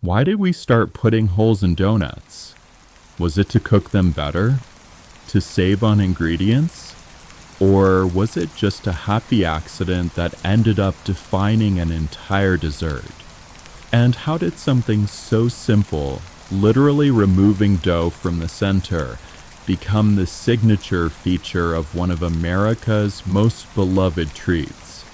Why did we start putting holes in donuts? Was it to cook them better? To save on ingredients? Or was it just a happy accident that ended up defining an entire dessert? And how did something so simple, literally removing dough from the center, become the signature feature of one of America's most beloved treats?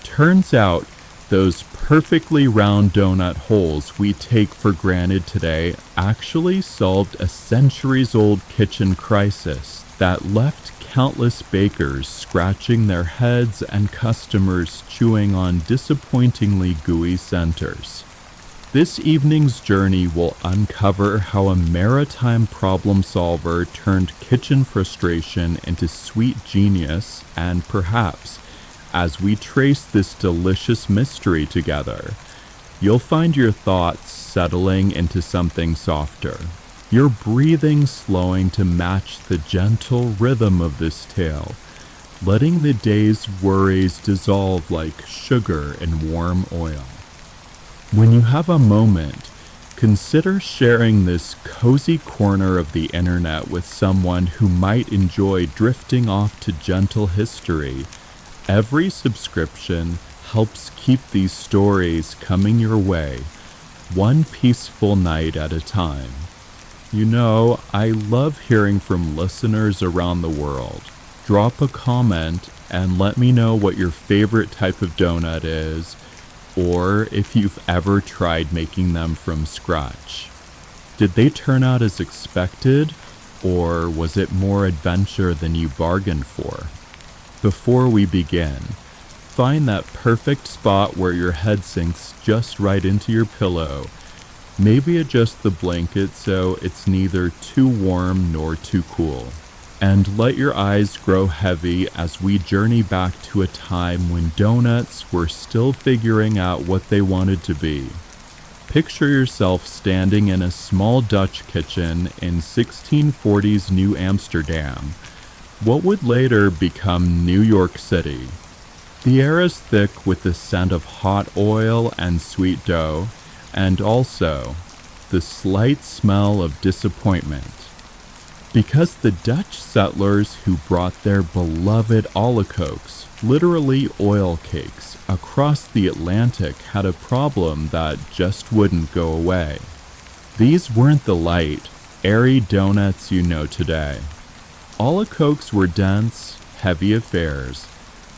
Turns out, those perfectly round donut holes we take for granted today actually solved a centuries-old kitchen crisis that left countless bakers scratching their heads and customers chewing on disappointingly gooey centers. This evening's journey will uncover how a maritime problem solver turned kitchen frustration into sweet genius, and perhaps, as we trace this delicious mystery together, you'll find your thoughts settling into something softer, your breathing slowing to match the gentle rhythm of this tale, letting the day's worries dissolve like sugar in warm oil. When you have a moment, consider sharing this cozy corner of the internet with someone who might enjoy drifting off to gentle history. Every subscription helps keep these stories coming your way, one peaceful night at a time. You know, I love hearing from listeners around the world. Drop a comment and let me know what your favorite type of donut is, or if you've ever tried making them from scratch. Did they turn out as expected, or was it more adventure than you bargained for? Before we begin, find that perfect spot where your head sinks just right into your pillow. Maybe adjust the blanket so it's neither too warm nor too cool. And let your eyes grow heavy as we journey back to a time when donuts were still figuring out what they wanted to be. Picture yourself standing in a small Dutch kitchen in 1640s New Amsterdam, what would later become New York City. The air is thick with the scent of hot oil and sweet dough, and also the slight smell of disappointment. Because the Dutch settlers who brought their beloved olykoeks, literally oil cakes, across the Atlantic had a problem that just wouldn't go away. These weren't the light, airy donuts you know today. Olykoeks were dense, heavy affairs,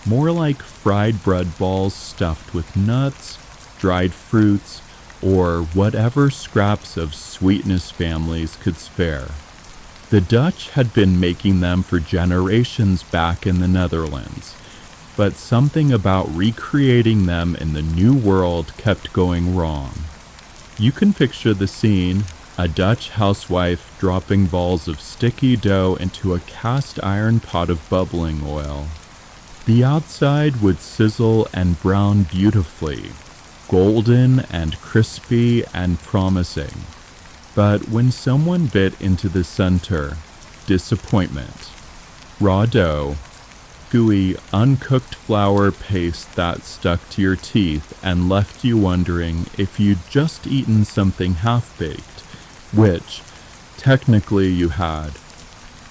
more like fried bread balls stuffed with nuts, dried fruits, or whatever scraps of sweetness families could spare. The Dutch had been making them for generations back in the Netherlands, but something about recreating them in the New World kept going wrong. You can picture the scene: a Dutch housewife dropping balls of sticky dough into a cast iron pot of bubbling oil. The outside would sizzle and brown beautifully, golden and crispy and promising. But when someone bit into the center, disappointment. Raw dough, gooey, uncooked flour paste that stuck to your teeth and left you wondering if you'd just eaten something half-baked, which, technically, you had.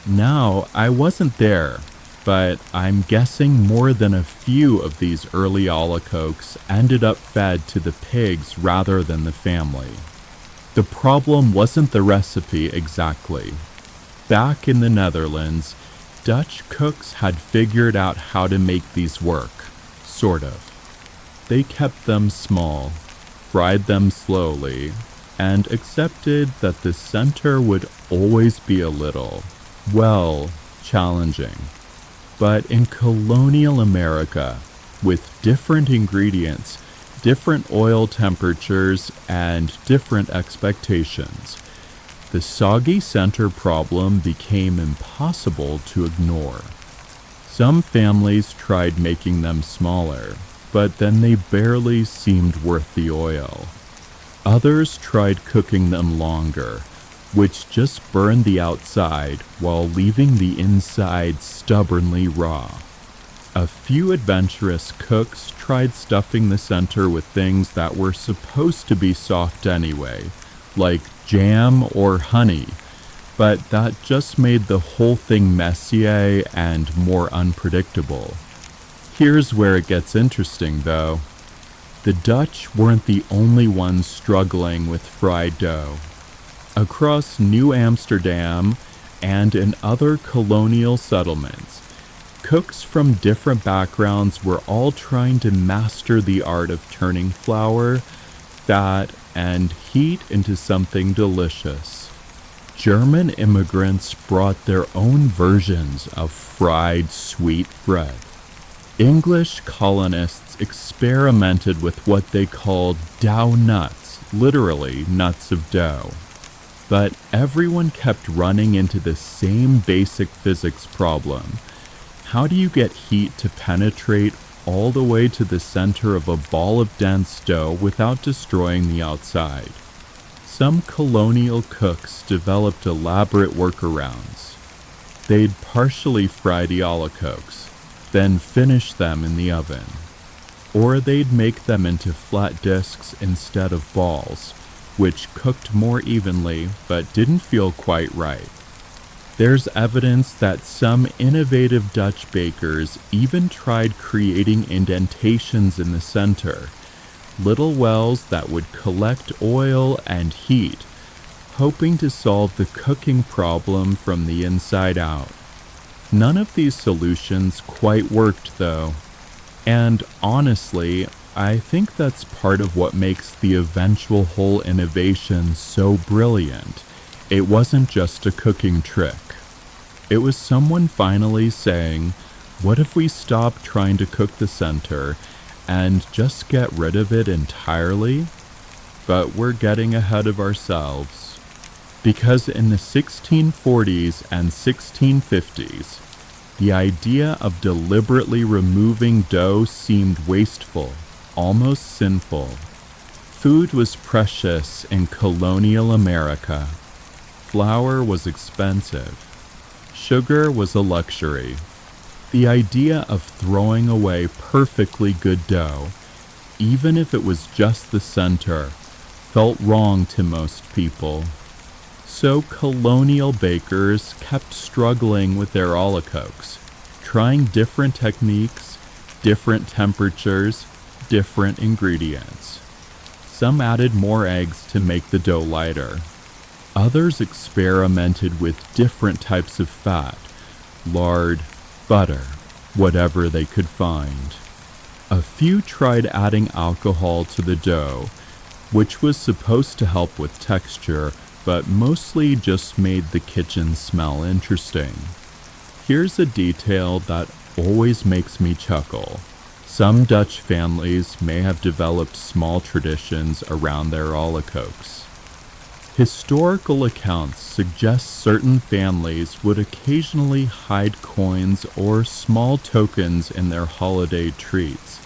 Now, I wasn't there, but I'm guessing more than a few of these early olykoeks ended up fed to the pigs rather than the family. The problem wasn't the recipe exactly. Back in the Netherlands, Dutch cooks had figured out how to make these work, sort of. They kept them small, fried them slowly, and accepted that the center would always be a little, well, challenging. But in colonial America, with different ingredients, different oil temperatures, and different expectations, the soggy center problem became impossible to ignore. Some families tried making them smaller, but then they barely seemed worth the oil. Others tried cooking them longer, which just burned the outside while leaving the inside stubbornly raw. A few adventurous cooks tried stuffing the center with things that were supposed to be soft anyway, like jam or honey, but that just made the whole thing messier and more unpredictable. Here's where it gets interesting, though. The Dutch weren't the only ones struggling with fried dough. Across New Amsterdam and in other colonial settlements, cooks from different backgrounds were all trying to master the art of turning flour, fat, and heat into something delicious. German immigrants brought their own versions of fried sweet bread. English colonists experimented with what they called dough nuts, literally nuts of dough. But everyone kept running into the same basic physics problem. How do you get heat to penetrate all the way to the center of a ball of dense dough without destroying the outside? Some colonial cooks developed elaborate workarounds. They'd partially fry the olykoeks, then finish them in the oven. Or they'd make them into flat discs instead of balls, which cooked more evenly but didn't feel quite right. There's evidence that some innovative Dutch bakers even tried creating indentations in the center, little wells that would collect oil and heat, hoping to solve the cooking problem from the inside out. None of these solutions quite worked, though. And honestly, I think that's part of what makes the eventual whole innovation so brilliant. It wasn't just a cooking trick. It was someone finally saying, what if we stop trying to cook the center and just get rid of it entirely? But we're getting ahead of ourselves. Because in the 1640s and 1650s, the idea of deliberately removing dough seemed wasteful, almost sinful. Food was precious in colonial America. Flour was expensive. Sugar was a luxury. The idea of throwing away perfectly good dough, even if it was just the center, felt wrong to most people. So colonial bakers kept struggling with their olykoeks, trying different techniques, different temperatures, different ingredients. Some added more eggs to make the dough lighter. Others experimented with different types of fat, lard, butter, whatever they could find. A few tried adding alcohol to the dough, which was supposed to help with texture, but mostly just made the kitchen smell interesting. Here's a detail that always makes me chuckle. Some Dutch families may have developed small traditions around their olykoeks. Historical accounts suggest certain families would occasionally hide coins or small tokens in their holiday treats,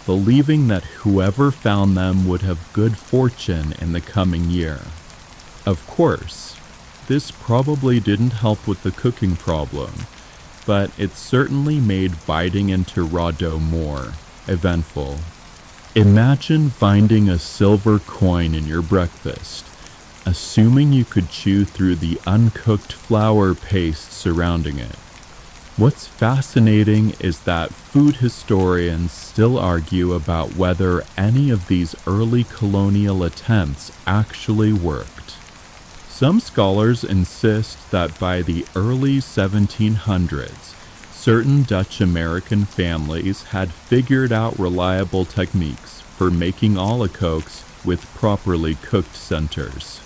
believing that whoever found them would have good fortune in the coming year. Of course, this probably didn't help with the cooking problem, but it certainly made biting into raw dough more eventful. Imagine finding a silver coin in your breakfast, assuming you could chew through the uncooked flour paste surrounding it. What's fascinating is that food historians still argue about whether any of these early colonial attempts actually worked. Some scholars insist that by the early 1700s, certain Dutch American families had figured out reliable techniques for making olykoeks with properly cooked centers.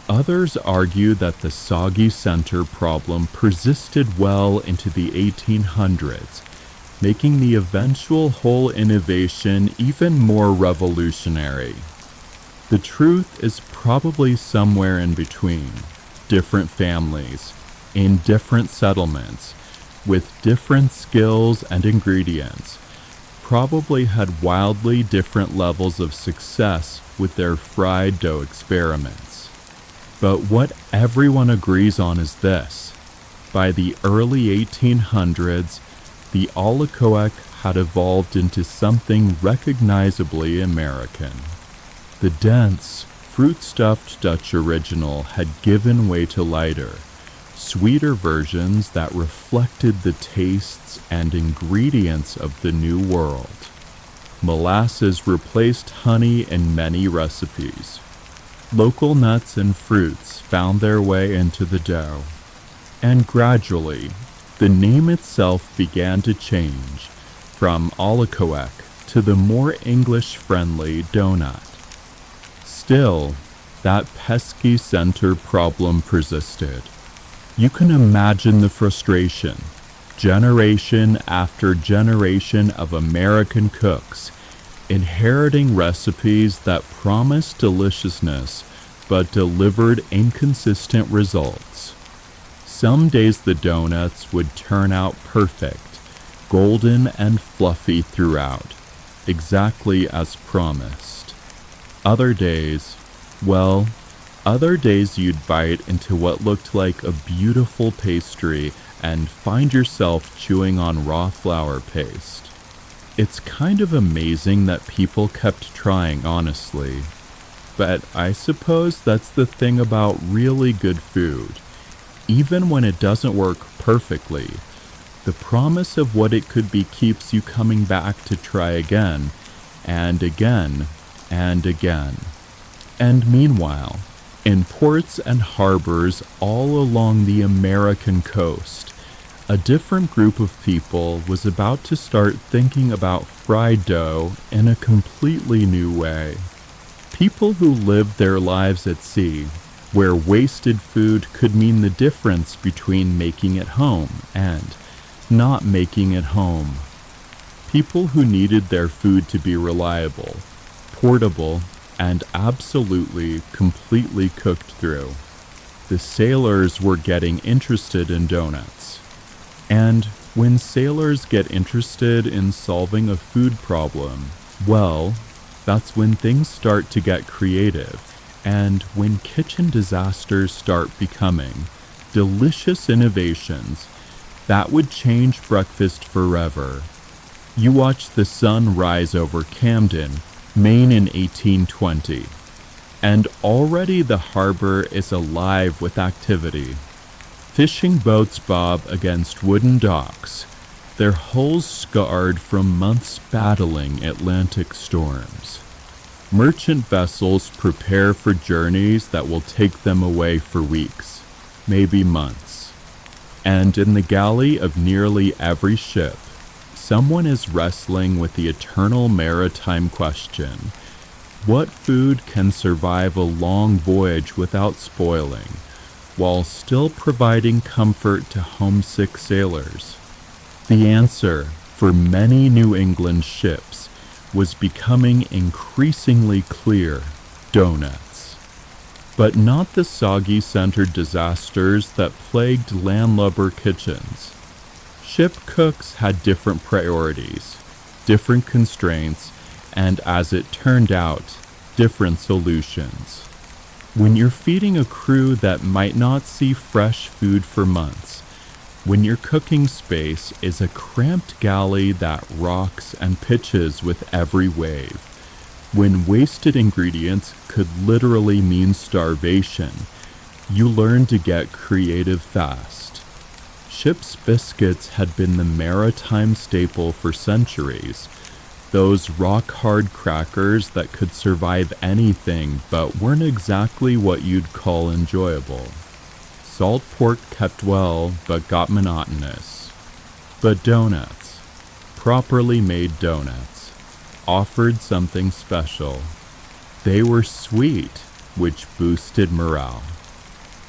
Others argue that the soggy center problem persisted well into the 1800s, making the eventual whole innovation even more revolutionary. The truth is probably somewhere in between. Different families, in different settlements, with different skills and ingredients, probably had wildly different levels of success with their fried dough experiments. But what everyone agrees on is this: by the early 1800s, the olykoek had evolved into something recognizably American. The dense, fruit-stuffed Dutch original had given way to lighter, sweeter versions that reflected the tastes and ingredients of the New World. Molasses replaced honey in many recipes. Local nuts and fruits found their way into the dough, and gradually, the name itself began to change from olykoek to the more English-friendly donut. Still, that pesky center problem persisted. You can imagine the frustration. Generation after generation of American cooks inheriting recipes that promised deliciousness but delivered inconsistent results. Some days the donuts would turn out perfect, golden and fluffy throughout, exactly as promised. Other days you'd bite into what looked like a beautiful pastry and find yourself chewing on raw flour paste. It's kind of amazing that people kept trying, honestly. But I suppose that's the thing about really good food. Even when it doesn't work perfectly, the promise of what it could be keeps you coming back to try again, and again, and again. And meanwhile, in ports and harbors all along the American coast, a different group of people was about to start thinking about fried dough in a completely new way. People who lived their lives at sea, where wasted food could mean the difference between making it home and not making it home. People who needed their food to be reliable, portable, and absolutely, completely cooked through. The sailors were getting interested in donuts. And when sailors get interested in solving a food problem, well, that's when things start to get creative, and when kitchen disasters start becoming delicious innovations that would change breakfast forever. You watch the sun rise over Camden, Maine in 1820, and already the harbor is alive with activity. Fishing boats bob against wooden docks, their hulls scarred from months battling Atlantic storms. Merchant vessels prepare for journeys that will take them away for weeks, maybe months. And in the galley of nearly every ship, someone is wrestling with the eternal maritime question: what food can survive a long voyage without spoiling, while still providing comfort to homesick sailors? The answer, for many New England ships, was becoming increasingly clear: donuts. But not the soggy-centered disasters that plagued landlubber kitchens. Ship cooks had different priorities, different constraints, and as it turned out, different solutions. When you're feeding a crew that might not see fresh food for months, when your cooking space is a cramped galley that rocks and pitches with every wave, when wasted ingredients could literally mean starvation, you learn to get creative fast. Ship's biscuits had been the maritime staple for centuries, those rock-hard crackers that could survive anything but weren't exactly what you'd call enjoyable. Salt pork kept well, but got monotonous. But donuts, properly made donuts, offered something special. They were sweet, which boosted morale.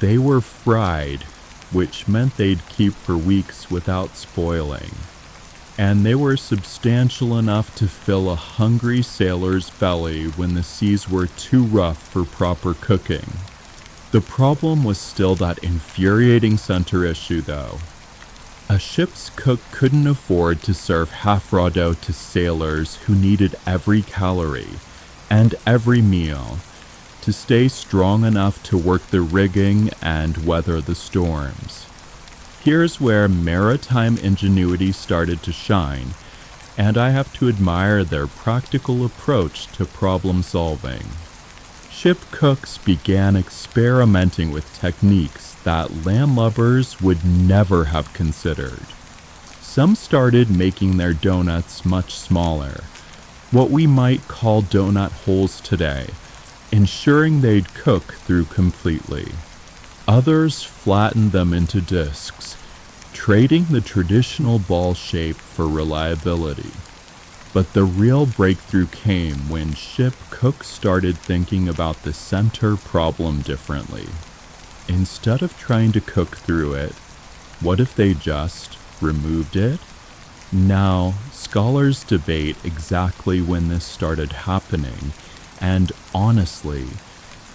They were fried, which meant they'd keep for weeks without spoiling. And they were substantial enough to fill a hungry sailor's belly when the seas were too rough for proper cooking. The problem was still that infuriating center issue, though. A ship's cook couldn't afford to serve half-raw dough to sailors who needed every calorie and every meal to stay strong enough to work the rigging and weather the storms. Here's where maritime ingenuity started to shine, and I have to admire their practical approach to problem solving. Ship cooks began experimenting with techniques that landlubbers would never have considered. Some started making their donuts much smaller, what we might call donut holes today, ensuring they'd cook through completely. Others flattened them into discs, trading the traditional ball shape for reliability. But the real breakthrough came when ship cooks started thinking about the center problem differently. Instead of trying to cook through it, what if they just removed it? Now, scholars debate exactly when this started happening, and honestly,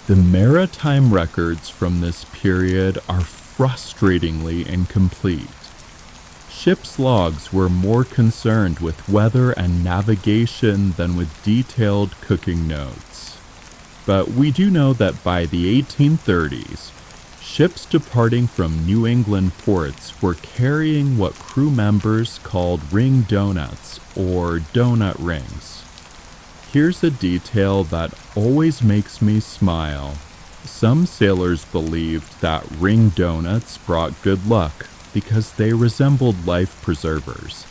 the maritime records from this period are frustratingly incomplete. Ship's logs were more concerned with weather and navigation than with detailed cooking notes. But we do know that by the 1830s, ships departing from New England ports were carrying what crew members called ring donuts, or donut rings. Here's a detail that always makes me smile. Some sailors believed that ring donuts brought good luck because they resembled life preservers,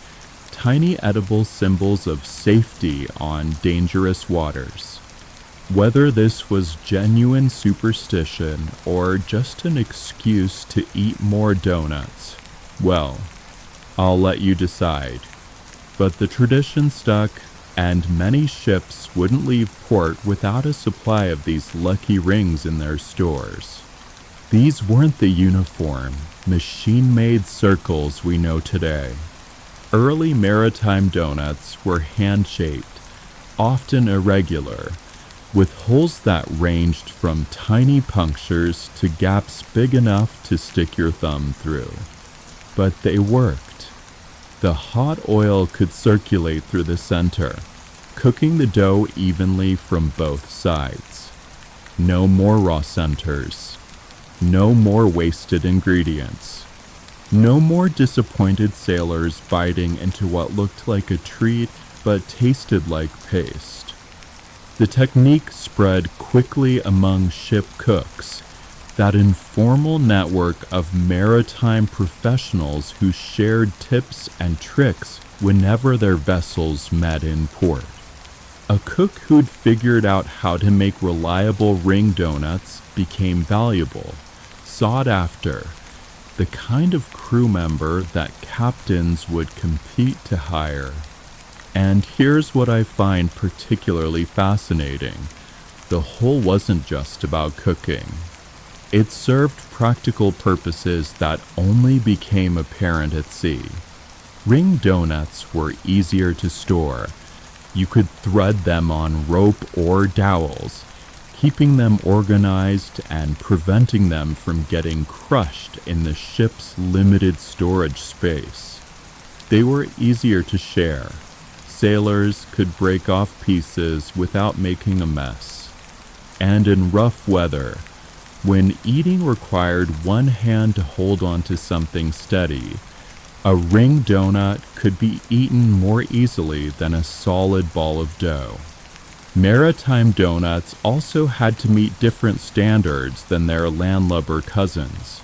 tiny edible symbols of safety on dangerous waters. Whether this was genuine superstition or just an excuse to eat more donuts, well, I'll let you decide. But the tradition stuck, and many ships wouldn't leave port without a supply of these lucky rings in their stores. These weren't the uniform, machine-made circles we know today. Early maritime donuts were hand-shaped, often irregular, with holes that ranged from tiny punctures to gaps big enough to stick your thumb through. But they worked. The hot oil could circulate through the center, cooking the dough evenly from both sides. No more raw centers. No more wasted ingredients. No more disappointed sailors biting into what looked like a treat but tasted like paste. The technique spread quickly among ship cooks, that informal network of maritime professionals who shared tips and tricks whenever their vessels met in port. A cook who'd figured out how to make reliable ring donuts became valuable, sought after, the kind of crew member that captains would compete to hire. And here's what I find particularly fascinating. The hole wasn't just about cooking. It served practical purposes that only became apparent at sea. Ring donuts were easier to store. You could thread them on rope or dowels, keeping them organized and preventing them from getting crushed in the ship's limited storage space. They were easier to share. Sailors could break off pieces without making a mess. And in rough weather, when eating required one hand to hold onto something steady, a ring donut could be eaten more easily than a solid ball of dough. Maritime donuts also had to meet different standards than their landlubber cousins.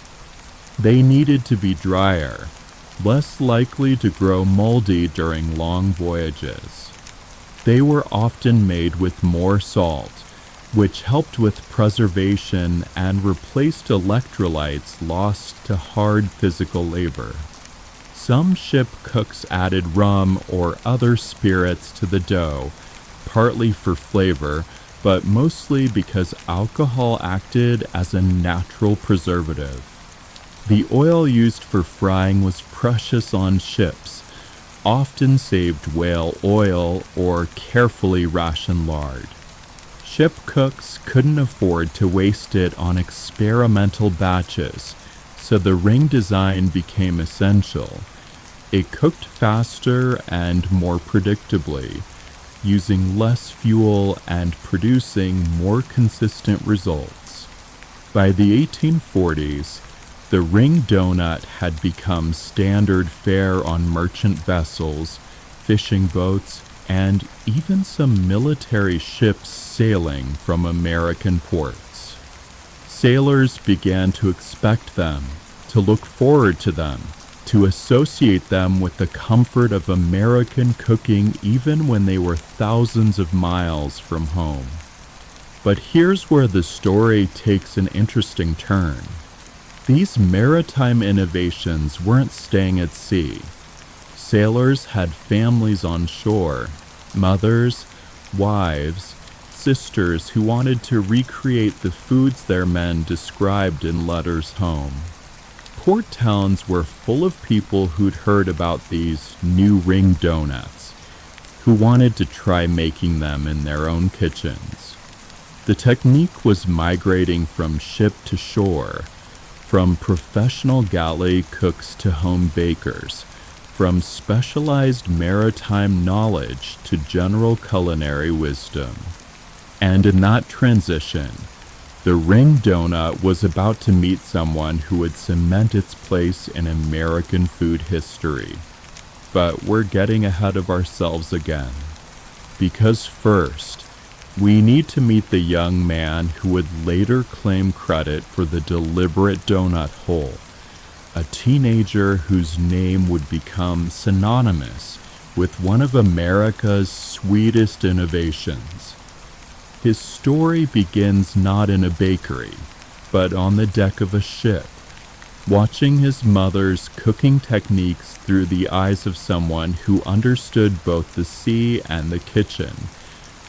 They needed to be drier, less likely to grow moldy during long voyages. They were often made with more salt, which helped with preservation and replaced electrolytes lost to hard physical labor. Some ship cooks added rum or other spirits to the dough, partly for flavor, but mostly because alcohol acted as a natural preservative. The oil used for frying was precious on ships, often saved whale oil or carefully rationed lard. Ship cooks couldn't afford to waste it on experimental batches, so the ring design became essential. It cooked faster and more predictably, using less fuel and producing more consistent results. By the 1840s, The ring donut had become standard fare on merchant vessels, fishing boats, and even some military ships sailing from American ports. Sailors began to expect them, to look forward to them, to associate them with the comfort of American cooking even when they were thousands of miles from home. But here's where the story takes an interesting turn. These maritime innovations weren't staying at sea. Sailors had families on shore, mothers, wives, sisters who wanted to recreate the foods their men described in letters home. Port towns were full of people who'd heard about these new ring donuts, who wanted to try making them in their own kitchens. The technique was migrating from ship to shore, from professional galley cooks to home bakers, from specialized maritime knowledge to general culinary wisdom. And in that transition, the ring donut was about to meet someone who would cement its place in American food history. But we're getting ahead of ourselves again. Because first, we need to meet the young man who would later claim credit for the deliberate donut hole, a teenager whose name would become synonymous with one of America's sweetest innovations. His story begins not in a bakery, but on the deck of a ship, watching his mother's cooking techniques through the eyes of someone who understood both the sea and the kitchen,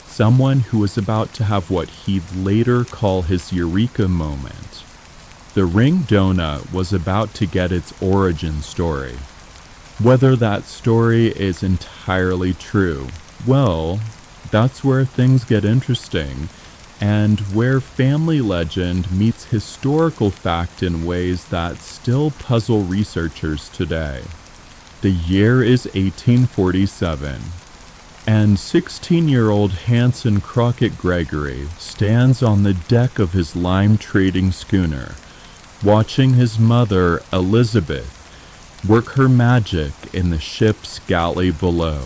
someone who was about to have what he'd later call his eureka moment. The ring donut was about to get its origin story. Whether that story is entirely true, well, that's where things get interesting, and where family legend meets historical fact in ways that still puzzle researchers today. The year is 1847, and 16-year-old Hanson Crockett Gregory stands on the deck of his lime trading schooner, watching his mother, Elizabeth, work her magic in the ship's galley below.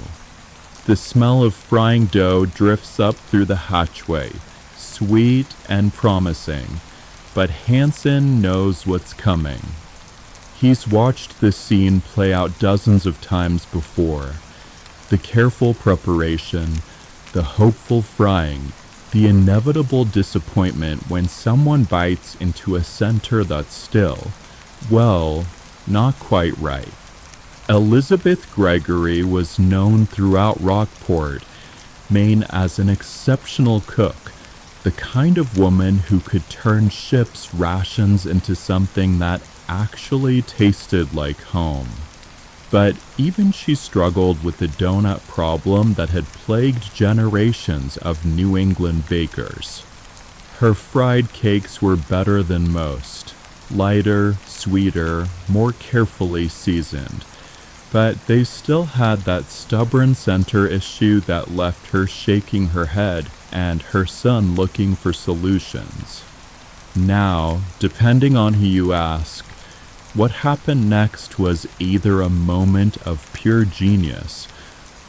The smell of frying dough drifts up through the hatchway, sweet and promising, but Hanson knows what's coming. He's watched this scene play out dozens of times before. The careful preparation, the hopeful frying, the inevitable disappointment when someone bites into a center that's still, well, not quite right. Elizabeth Gregory was known throughout Rockport, Maine as an exceptional cook, the kind of woman who could turn ship's rations into something that actually tasted like home. But even she struggled with the donut problem that had plagued generations of New England bakers. Her fried cakes were better than most, lighter, sweeter, more carefully seasoned, but they still had that stubborn center issue that left her shaking her head and her son looking for solutions. Now, depending on who you ask, what happened next was either a moment of pure genius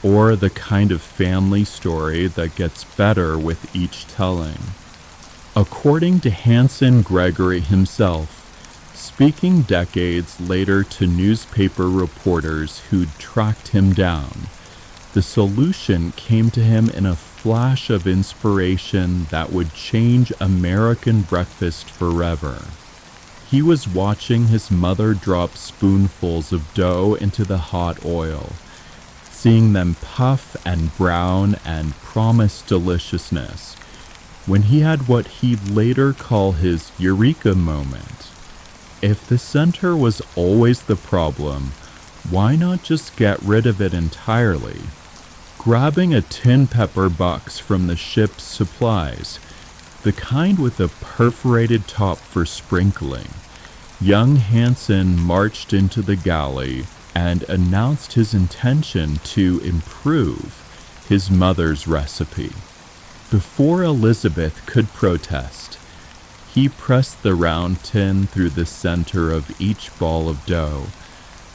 or the kind of family story that gets better with each telling. According to Hanson Gregory himself, speaking decades later to newspaper reporters who'd tracked him down, the solution came to him in a flash of inspiration that would change American breakfast forever. He was watching his mother drop spoonfuls of dough into the hot oil, seeing them puff and brown and promise deliciousness, when he had what he'd later call his eureka moment. If the center was always the problem, why not just get rid of it entirely? Grabbing a tin pepper box from the ship's supplies, the kind with a perforated top for sprinkling, young Hanson marched into the galley and announced his intention to improve his mother's recipe. Before Elizabeth could protest, He pressed the round tin through the center of each ball of dough,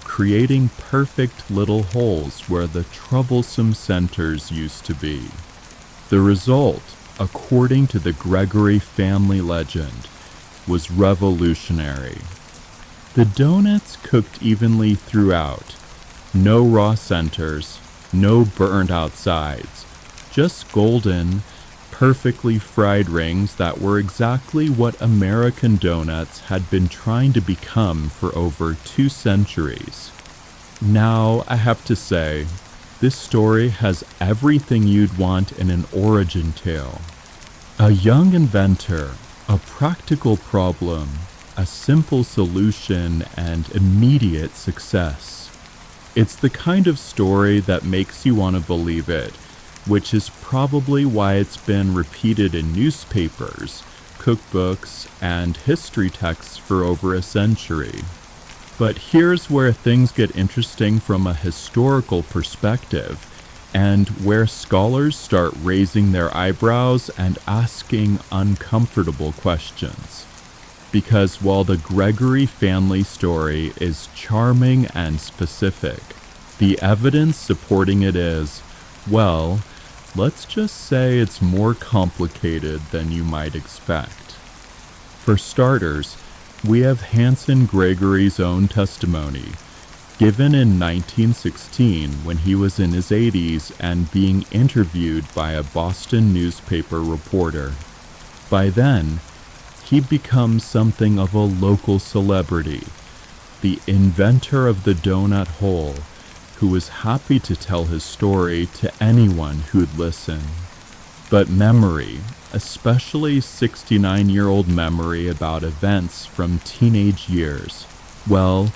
creating perfect little holes where the troublesome centers used to be. The result, according to the Gregory family legend, was revolutionary. The donuts cooked evenly throughout, no raw centers, no burned out sides, just golden, perfectly fried rings that were exactly what American donuts had been trying to become for over 2 centuries. Now, I have to say, this story has everything you'd want in an origin tale. A young inventor, a practical problem, a simple solution, and immediate success. It's the kind of story that makes you want to believe it, which is probably why it's been repeated in newspapers, cookbooks, and history texts for over a century. But here's where things get interesting from a historical perspective, and where scholars start raising their eyebrows and asking uncomfortable questions. Because while the Gregory family story is charming and specific, the evidence supporting it is, well, let's just say it's more complicated than you might expect. For starters, we have Hanson Gregory's own testimony, given in 1916 when he was in his 80s and being interviewed by a Boston newspaper reporter. By then, he'd become something of a local celebrity, the inventor of the donut hole, who was happy to tell his story to anyone who'd listen. But memory, especially 69-year-old memory about events from teenage years, well,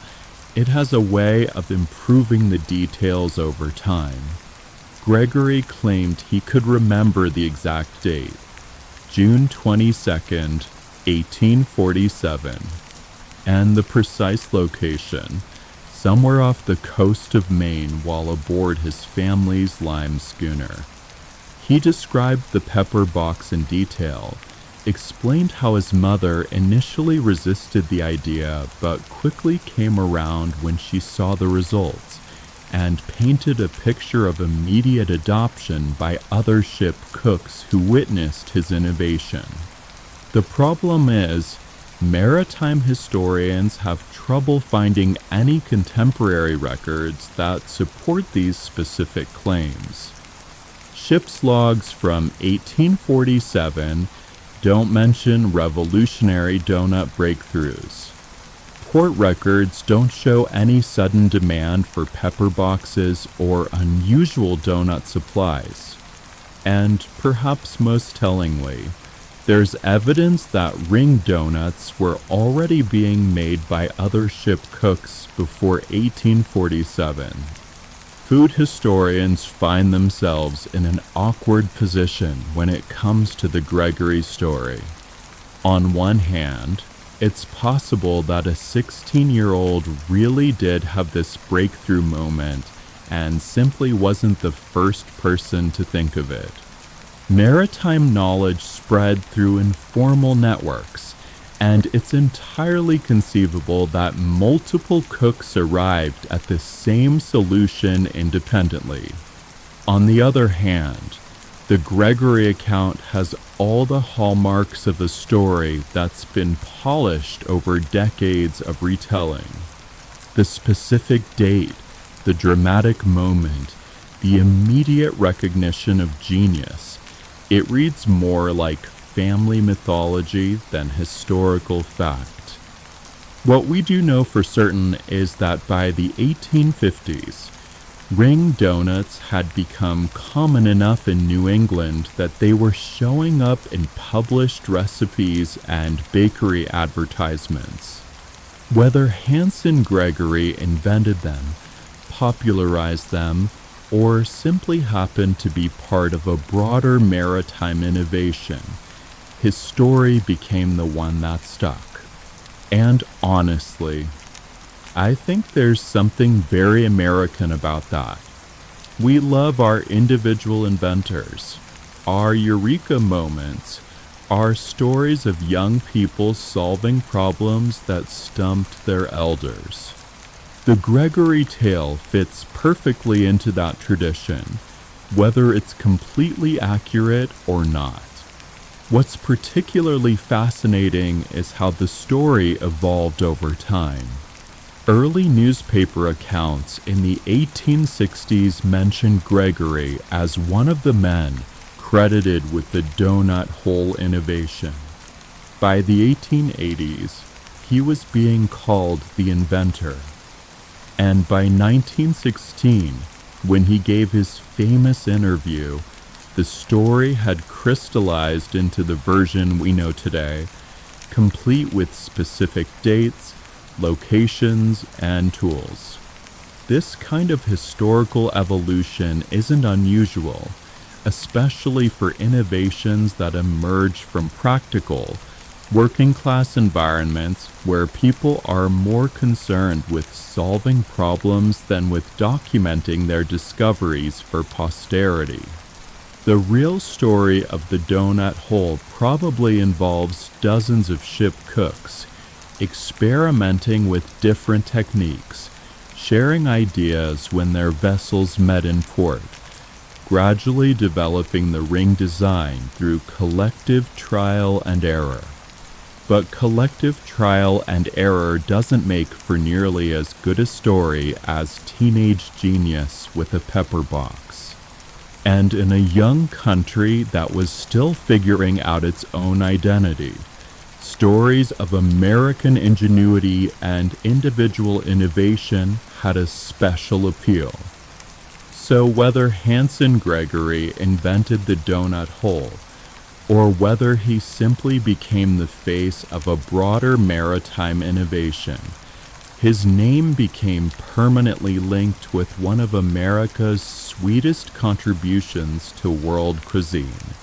it has a way of improving the details over time. Gregory claimed he could remember the exact date, June 22nd, 1847, and the precise location, somewhere off the coast of Maine while aboard his family's lime schooner. He described the pepper box in detail, explained how his mother initially resisted the idea but quickly came around when she saw the results, and painted a picture of immediate adoption by other ship cooks who witnessed his innovation. The problem is, maritime historians have trouble finding any contemporary records that support these specific claims. Ship's logs from 1847 don't mention revolutionary donut breakthroughs. Port records don't show any sudden demand for pepper boxes or unusual donut supplies. And perhaps most tellingly, there's evidence that ring donuts were already being made by other ship cooks before 1847. Food historians find themselves in an awkward position when it comes to the Gregory story. On one hand, it's possible that a 16-year-old really did have this breakthrough moment and simply wasn't the first person to think of it. Maritime knowledge spread through informal networks, and it's entirely conceivable that multiple cooks arrived at the same solution independently. On the other hand, the Gregory account has all the hallmarks of a story that's been polished over decades of retelling. The specific date, the dramatic moment, the immediate recognition of genius. It reads more like family mythology than historical fact. What we do know for certain is that by the 1850s, ring donuts had become common enough in New England that they were showing up in published recipes and bakery advertisements. Whether Hanson Gregory invented them, popularized them, or simply happened to be part of a broader maritime innovation, his story became the one that stuck. And honestly, I think there's something very American about that. We love our individual inventors, our eureka moments, are stories of young people solving problems that stumped their elders. The Gregory tale fits perfectly into that tradition, whether it's completely accurate or not. What's particularly fascinating is how the story evolved over time. Early newspaper accounts in the 1860s mention Gregory as one of the men credited with the donut hole innovation. By the 1880s, he was being called the inventor. And by 1916, when he gave his famous interview, the story had crystallized into the version we know today, complete with specific dates, locations, and tools. This kind of historical evolution isn't unusual, especially for innovations that emerge from practical, working-class environments where people are more concerned with solving problems than with documenting their discoveries for posterity. The real story of the donut hole probably involves dozens of ship cooks, experimenting with different techniques, sharing ideas when their vessels met in port, gradually developing the ring design through collective trial and error. But collective trial and error doesn't make for nearly as good a story as teenage genius with a pepper box. And in a young country that was still figuring out its own identity, stories of American ingenuity and individual innovation had a special appeal. So whether Hanson Gregory invented the donut hole, or whether he simply became the face of a broader maritime innovation, his name became permanently linked with one of America's sweetest contributions to world cuisine.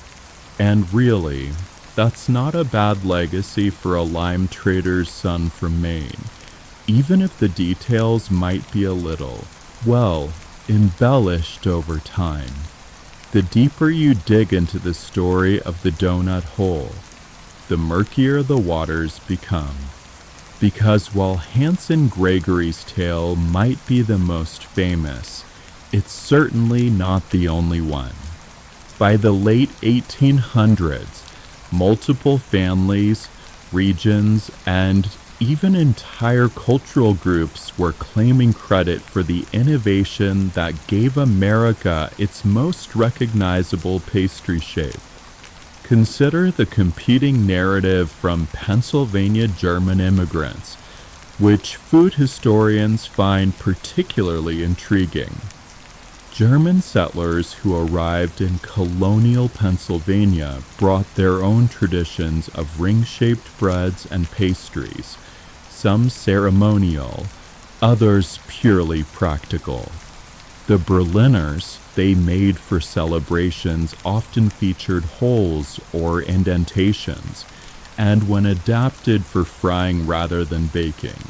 And really, that's not a bad legacy for a lime trader's son from Maine, even if the details might be a little, well, embellished over time. The deeper you dig into the story of the donut hole, the murkier the waters become. Because while Hanson Gregory's tale might be the most famous, it's certainly not the only one. By the late 1800s, multiple families, regions, and even entire cultural groups were claiming credit for the innovation that gave America its most recognizable pastry shape. Consider the competing narrative from Pennsylvania German immigrants, which food historians find particularly intriguing. German settlers who arrived in colonial Pennsylvania brought their own traditions of ring-shaped breads and pastries, some ceremonial, others purely practical. The Berliners they made for celebrations often featured holes or indentations, and when adapted for frying rather than baking,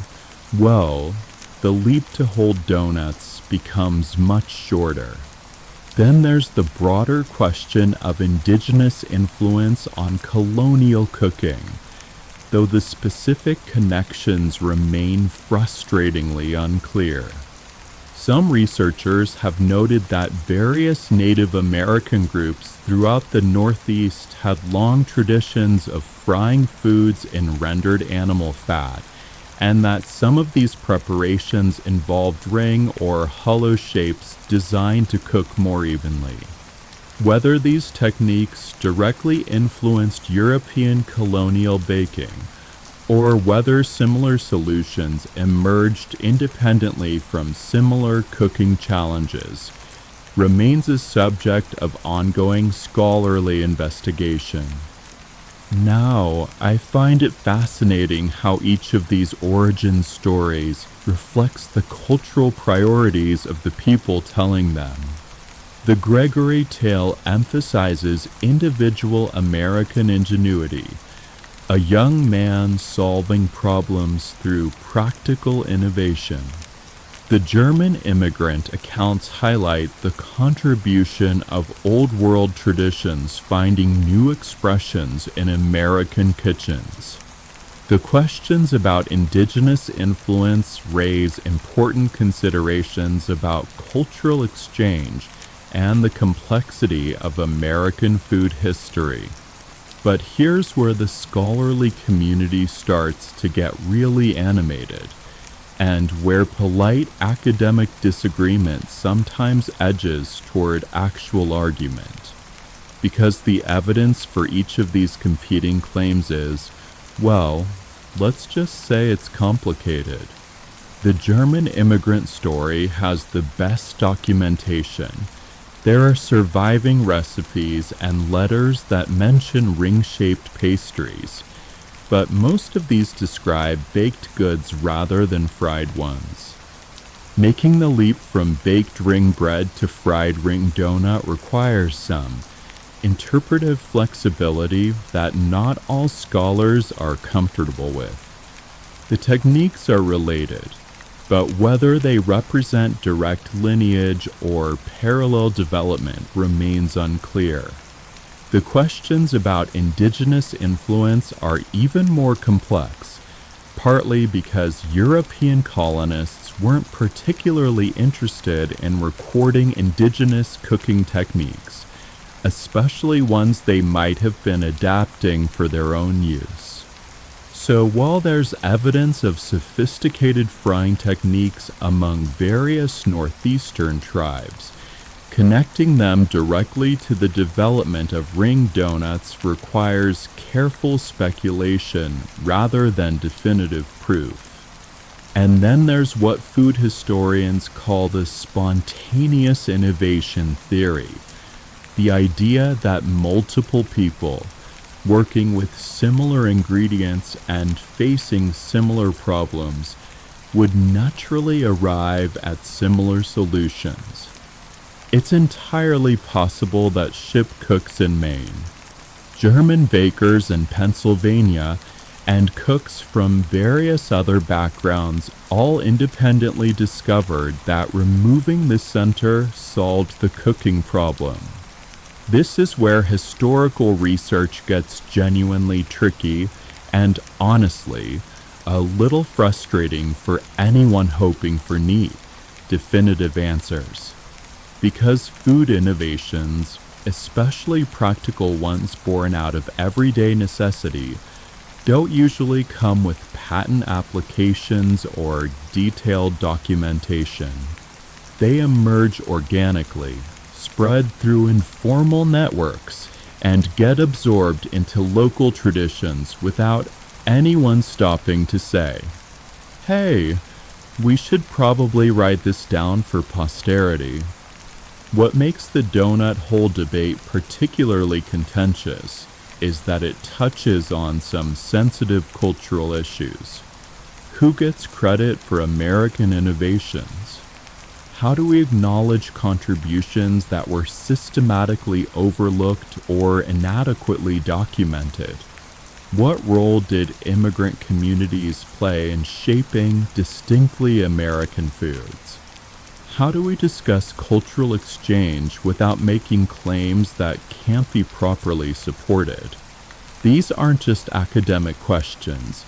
well, the leap to hold donuts becomes much shorter. Then there's the broader question of indigenous influence on colonial cooking, though the specific connections remain frustratingly unclear. Some researchers have noted that various Native American groups throughout the Northeast had long traditions of frying foods in rendered animal fat, and that some of these preparations involved ring or hollow shapes designed to cook more evenly. Whether these techniques directly influenced European colonial baking, or whether similar solutions emerged independently from similar cooking challenges, remains a subject of ongoing scholarly investigation. Now, I find it fascinating how each of these origin stories reflects the cultural priorities of the people telling them. The Gregory tale emphasizes individual American ingenuity, a young man solving problems through practical innovation. The German immigrant accounts highlight the contribution of Old World traditions finding new expressions in American kitchens. The questions about indigenous influence raise important considerations about cultural exchange and the complexity of American food history. But here's where the scholarly community starts to get really animated, and where polite academic disagreement sometimes edges toward actual argument. Because the evidence for each of these competing claims is, well, let's just say it's complicated. The German immigrant story has the best documentation. There are surviving recipes and letters that mention ring-shaped pastries, but most of these describe baked goods rather than fried ones. Making the leap from baked ring bread to fried ring donut requires some interpretive flexibility that not all scholars are comfortable with. The techniques are related, but whether they represent direct lineage or parallel development remains unclear. The questions about indigenous influence are even more complex, partly because European colonists weren't particularly interested in recording indigenous cooking techniques, especially ones they might have been adapting for their own use. So while there's evidence of sophisticated frying techniques among various northeastern tribes, connecting them directly to the development of ring donuts requires careful speculation rather than definitive proof. And then there's what food historians call the spontaneous innovation theory, the idea that multiple people, working with similar ingredients and facing similar problems, would naturally arrive at similar solutions. It's entirely possible that ship cooks in Maine, German bakers in Pennsylvania, and cooks from various other backgrounds all independently discovered that removing the center solved the cooking problem. This is where historical research gets genuinely tricky and, honestly, a little frustrating for anyone hoping for neat, definitive answers. Because food innovations, especially practical ones born out of everyday necessity, don't usually come with patent applications or detailed documentation. They emerge organically, spread through informal networks, and get absorbed into local traditions without anyone stopping to say, "Hey, we should probably write this down for posterity." What makes the donut hole debate particularly contentious is that it touches on some sensitive cultural issues. Who gets credit for American innovations? How do we acknowledge contributions that were systematically overlooked or inadequately documented? What role did immigrant communities play in shaping distinctly American foods? How do we discuss cultural exchange without making claims that can't be properly supported? These aren't just academic questions.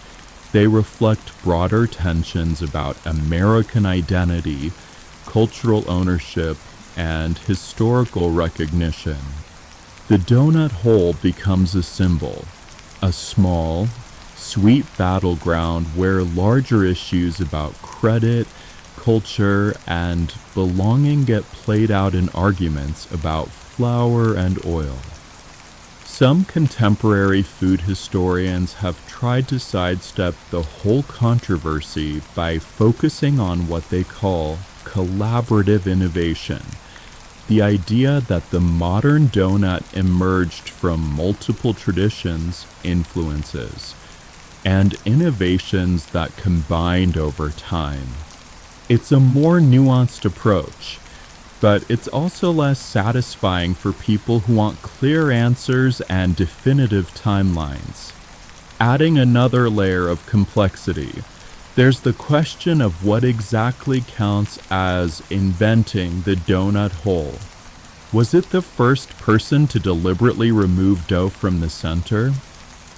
They reflect broader tensions about American identity, cultural ownership, and historical recognition. The donut hole becomes a symbol, a small, sweet battleground where larger issues about credit, culture, and belonging get played out in arguments about flour and oil. Some contemporary food historians have tried to sidestep the whole controversy by focusing on what they call collaborative innovation, the idea that the modern donut emerged from multiple traditions, influences, and innovations that combined over time. It's a more nuanced approach, but it's also less satisfying for people who want clear answers and definitive timelines. Adding another layer of complexity, There's the question of what exactly counts as inventing the donut hole. Was it the first person to deliberately remove dough from the center?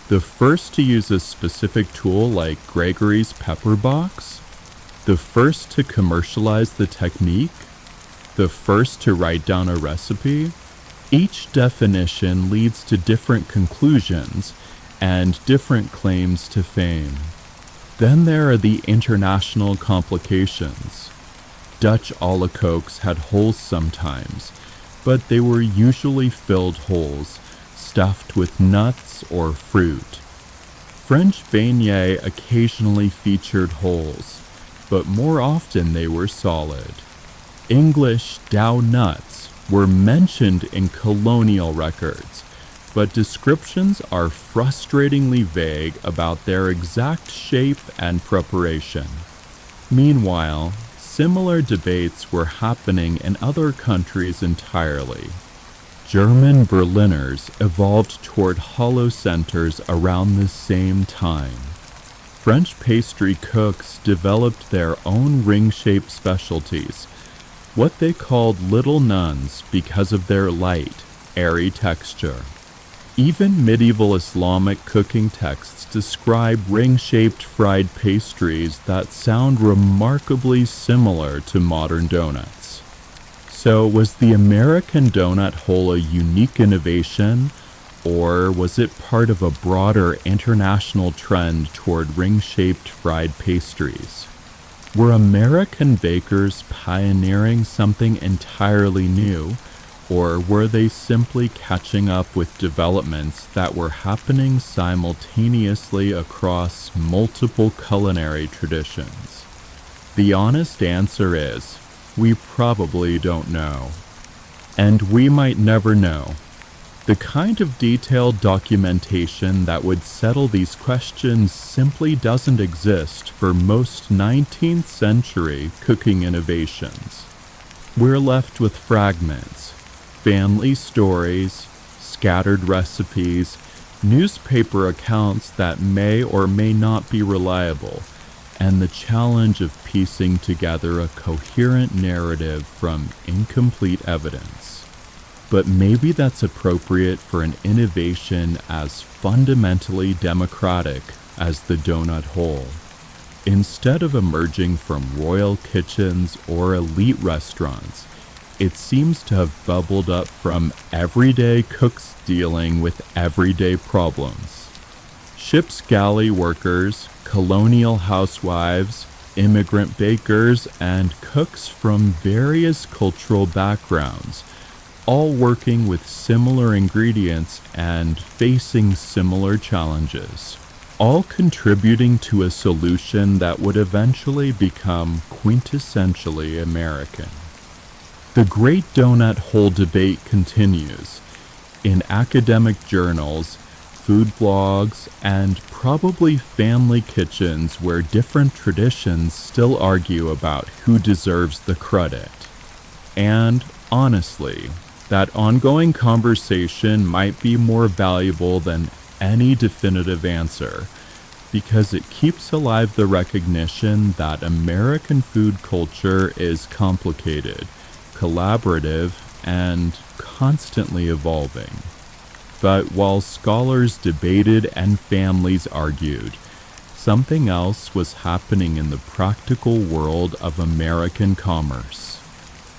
The first to use a specific tool like Gregory's pepper box? The first to commercialize the technique? The first to write down a recipe? Each definition leads to different conclusions and different claims to fame. Then there are the international complications. Dutch olykoeks had holes sometimes, but they were usually filled holes, stuffed with nuts or fruit. French beignets occasionally featured holes, but more often they were solid. English dough nuts were mentioned in colonial records, but descriptions are frustratingly vague about their exact shape and preparation. Meanwhile, similar debates were happening in other countries entirely. German Berliners evolved toward hollow centers around the same time. French pastry cooks developed their own ring-shaped specialties, what they called little nuns because of their light, airy texture. Even medieval Islamic cooking texts describe ring-shaped fried pastries that sound remarkably similar to modern donuts. So was the American donut hole a unique innovation, or was it part of a broader international trend toward ring-shaped fried pastries? Were American bakers pioneering something entirely new, or were they simply catching up with developments that were happening simultaneously across multiple culinary traditions? The honest answer is, we probably don't know. And we might never know. The kind of detailed documentation that would settle these questions simply doesn't exist for most 19th century cooking innovations. We're left with fragments, family stories, scattered recipes, newspaper accounts that may or may not be reliable, and the challenge of piecing together a coherent narrative from incomplete evidence. But maybe that's appropriate for an innovation as fundamentally democratic as the donut hole. Instead of emerging from royal kitchens or elite restaurants, it seems to have bubbled up from everyday cooks dealing with everyday problems. Ship's galley workers, colonial housewives, immigrant bakers, and cooks from various cultural backgrounds, all working with similar ingredients and facing similar challenges, all contributing to a solution that would eventually become quintessentially American. The Great Donut Hole debate continues in academic journals, food blogs, and probably family kitchens where different traditions still argue about who deserves the credit. And honestly, that ongoing conversation might be more valuable than any definitive answer, because it keeps alive the recognition that American food culture is complicated, collaborative, and constantly evolving. But while scholars debated and families argued, something else was happening in the practical world of American commerce.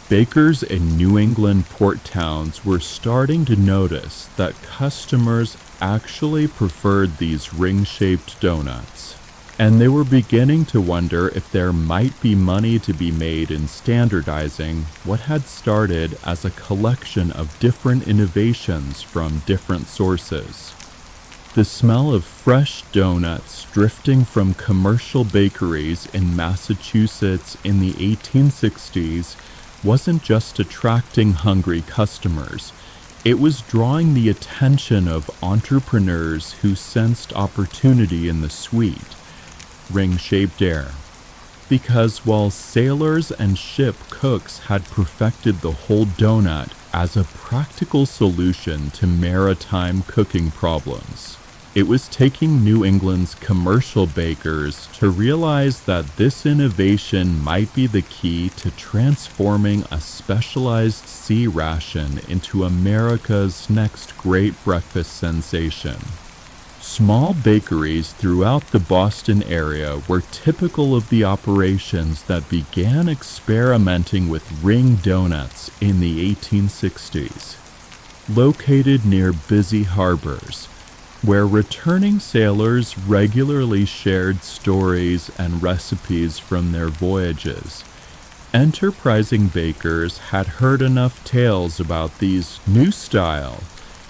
Bakers in New England port towns were starting to notice that customers actually preferred these ring-shaped donuts, and they were beginning to wonder if there might be money to be made in standardizing what had started as a collection of different innovations from different sources. The smell of fresh donuts drifting from commercial bakeries in Massachusetts in the 1860s wasn't just attracting hungry customers, it was drawing the attention of entrepreneurs who sensed opportunity in the sweet, ring-shaped air. Because while sailors and ship cooks had perfected the whole donut as a practical solution to maritime cooking problems, It was taking New England's commercial bakers to realize that this innovation might be the key to transforming a specialized sea ration into America's next great breakfast sensation. Small bakeries throughout the Boston area were typical of the operations that began experimenting with ring donuts in the 1860s. Located near busy harbors, where returning sailors regularly shared stories and recipes from their voyages, enterprising bakers had heard enough tales about these new-style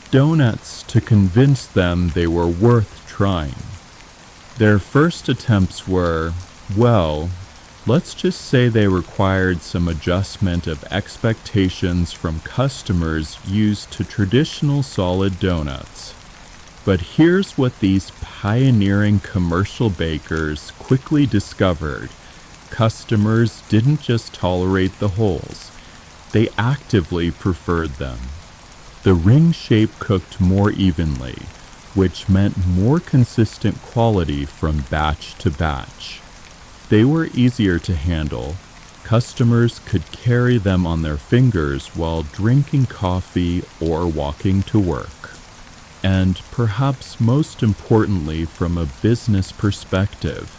donuts to convince them they were worth trying. Their first attempts were, well, let's just say they required some adjustment of expectations from customers used to traditional solid donuts. But here's what these pioneering commercial bakers quickly discovered. Customers didn't just tolerate the holes, they actively preferred them. The ring shape cooked more evenly, which meant more consistent quality from batch to batch. They were easier to handle. Customers could carry them on their fingers while drinking coffee or walking to work. And perhaps most importantly from a business perspective,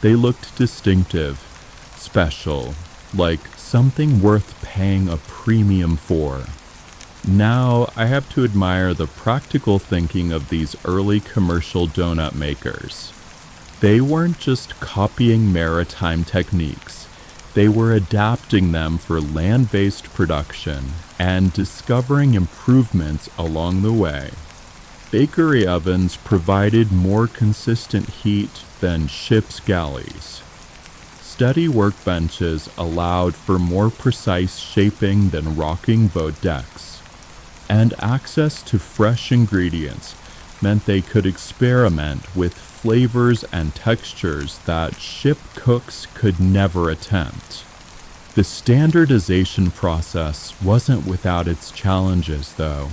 they looked distinctive, special, like something worth paying a premium for. Now I have to admire the practical thinking of these early commercial donut makers. They weren't just copying maritime techniques, they were adapting them for land-based production and discovering improvements along the way. Bakery ovens provided more consistent heat than ship's galleys. Steady workbenches allowed for more precise shaping than rocking boat decks. And access to fresh ingredients meant they could experiment with flavors and textures that ship cooks could never attempt. The standardization process wasn't without its challenges, though.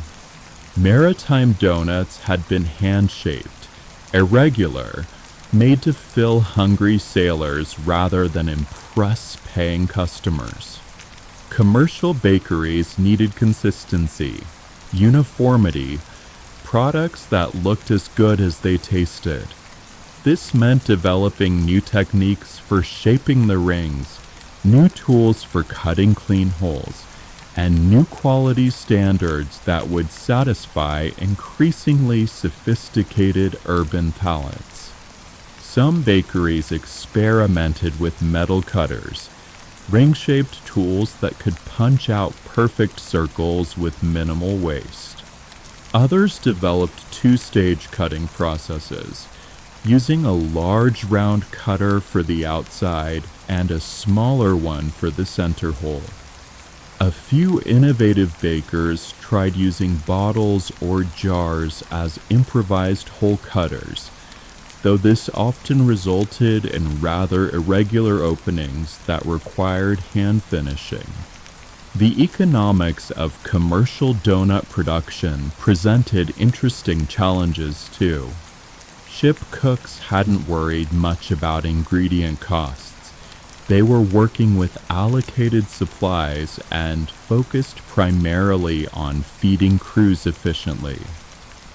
Maritime donuts had been hand-shaped, irregular, made to fill hungry sailors rather than impress paying customers. Commercial bakeries needed consistency, uniformity, products that looked as good as they tasted. This meant developing new techniques for shaping the rings, new tools for cutting clean holes, and new quality standards that would satisfy increasingly sophisticated urban palates. Some bakeries experimented with metal cutters, ring-shaped tools that could punch out perfect circles with minimal waste. Others developed two-stage cutting processes, using a large round cutter for the outside and a smaller one for the center hole. A few innovative bakers tried using bottles or jars as improvised hole cutters, though this often resulted in rather irregular openings that required hand finishing. The economics of commercial donut production presented interesting challenges too. Ship cooks hadn't worried much about ingredient costs. They were working with allocated supplies and focused primarily on feeding crews efficiently.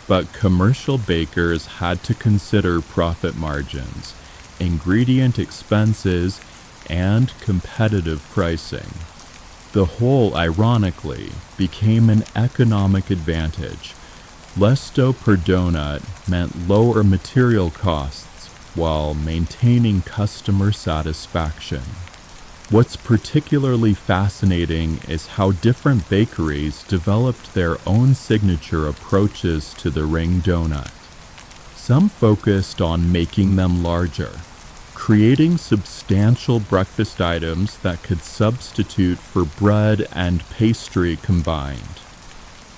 But commercial bakers had to consider profit margins, ingredient expenses, and competitive pricing. The whole, ironically, became an economic advantage. Less dough per donut meant lower material costs while maintaining customer satisfaction. What's particularly fascinating is how different bakeries developed their own signature approaches to the ring donut. Some focused on making them larger, creating substantial breakfast items that could substitute for bread and pastry combined.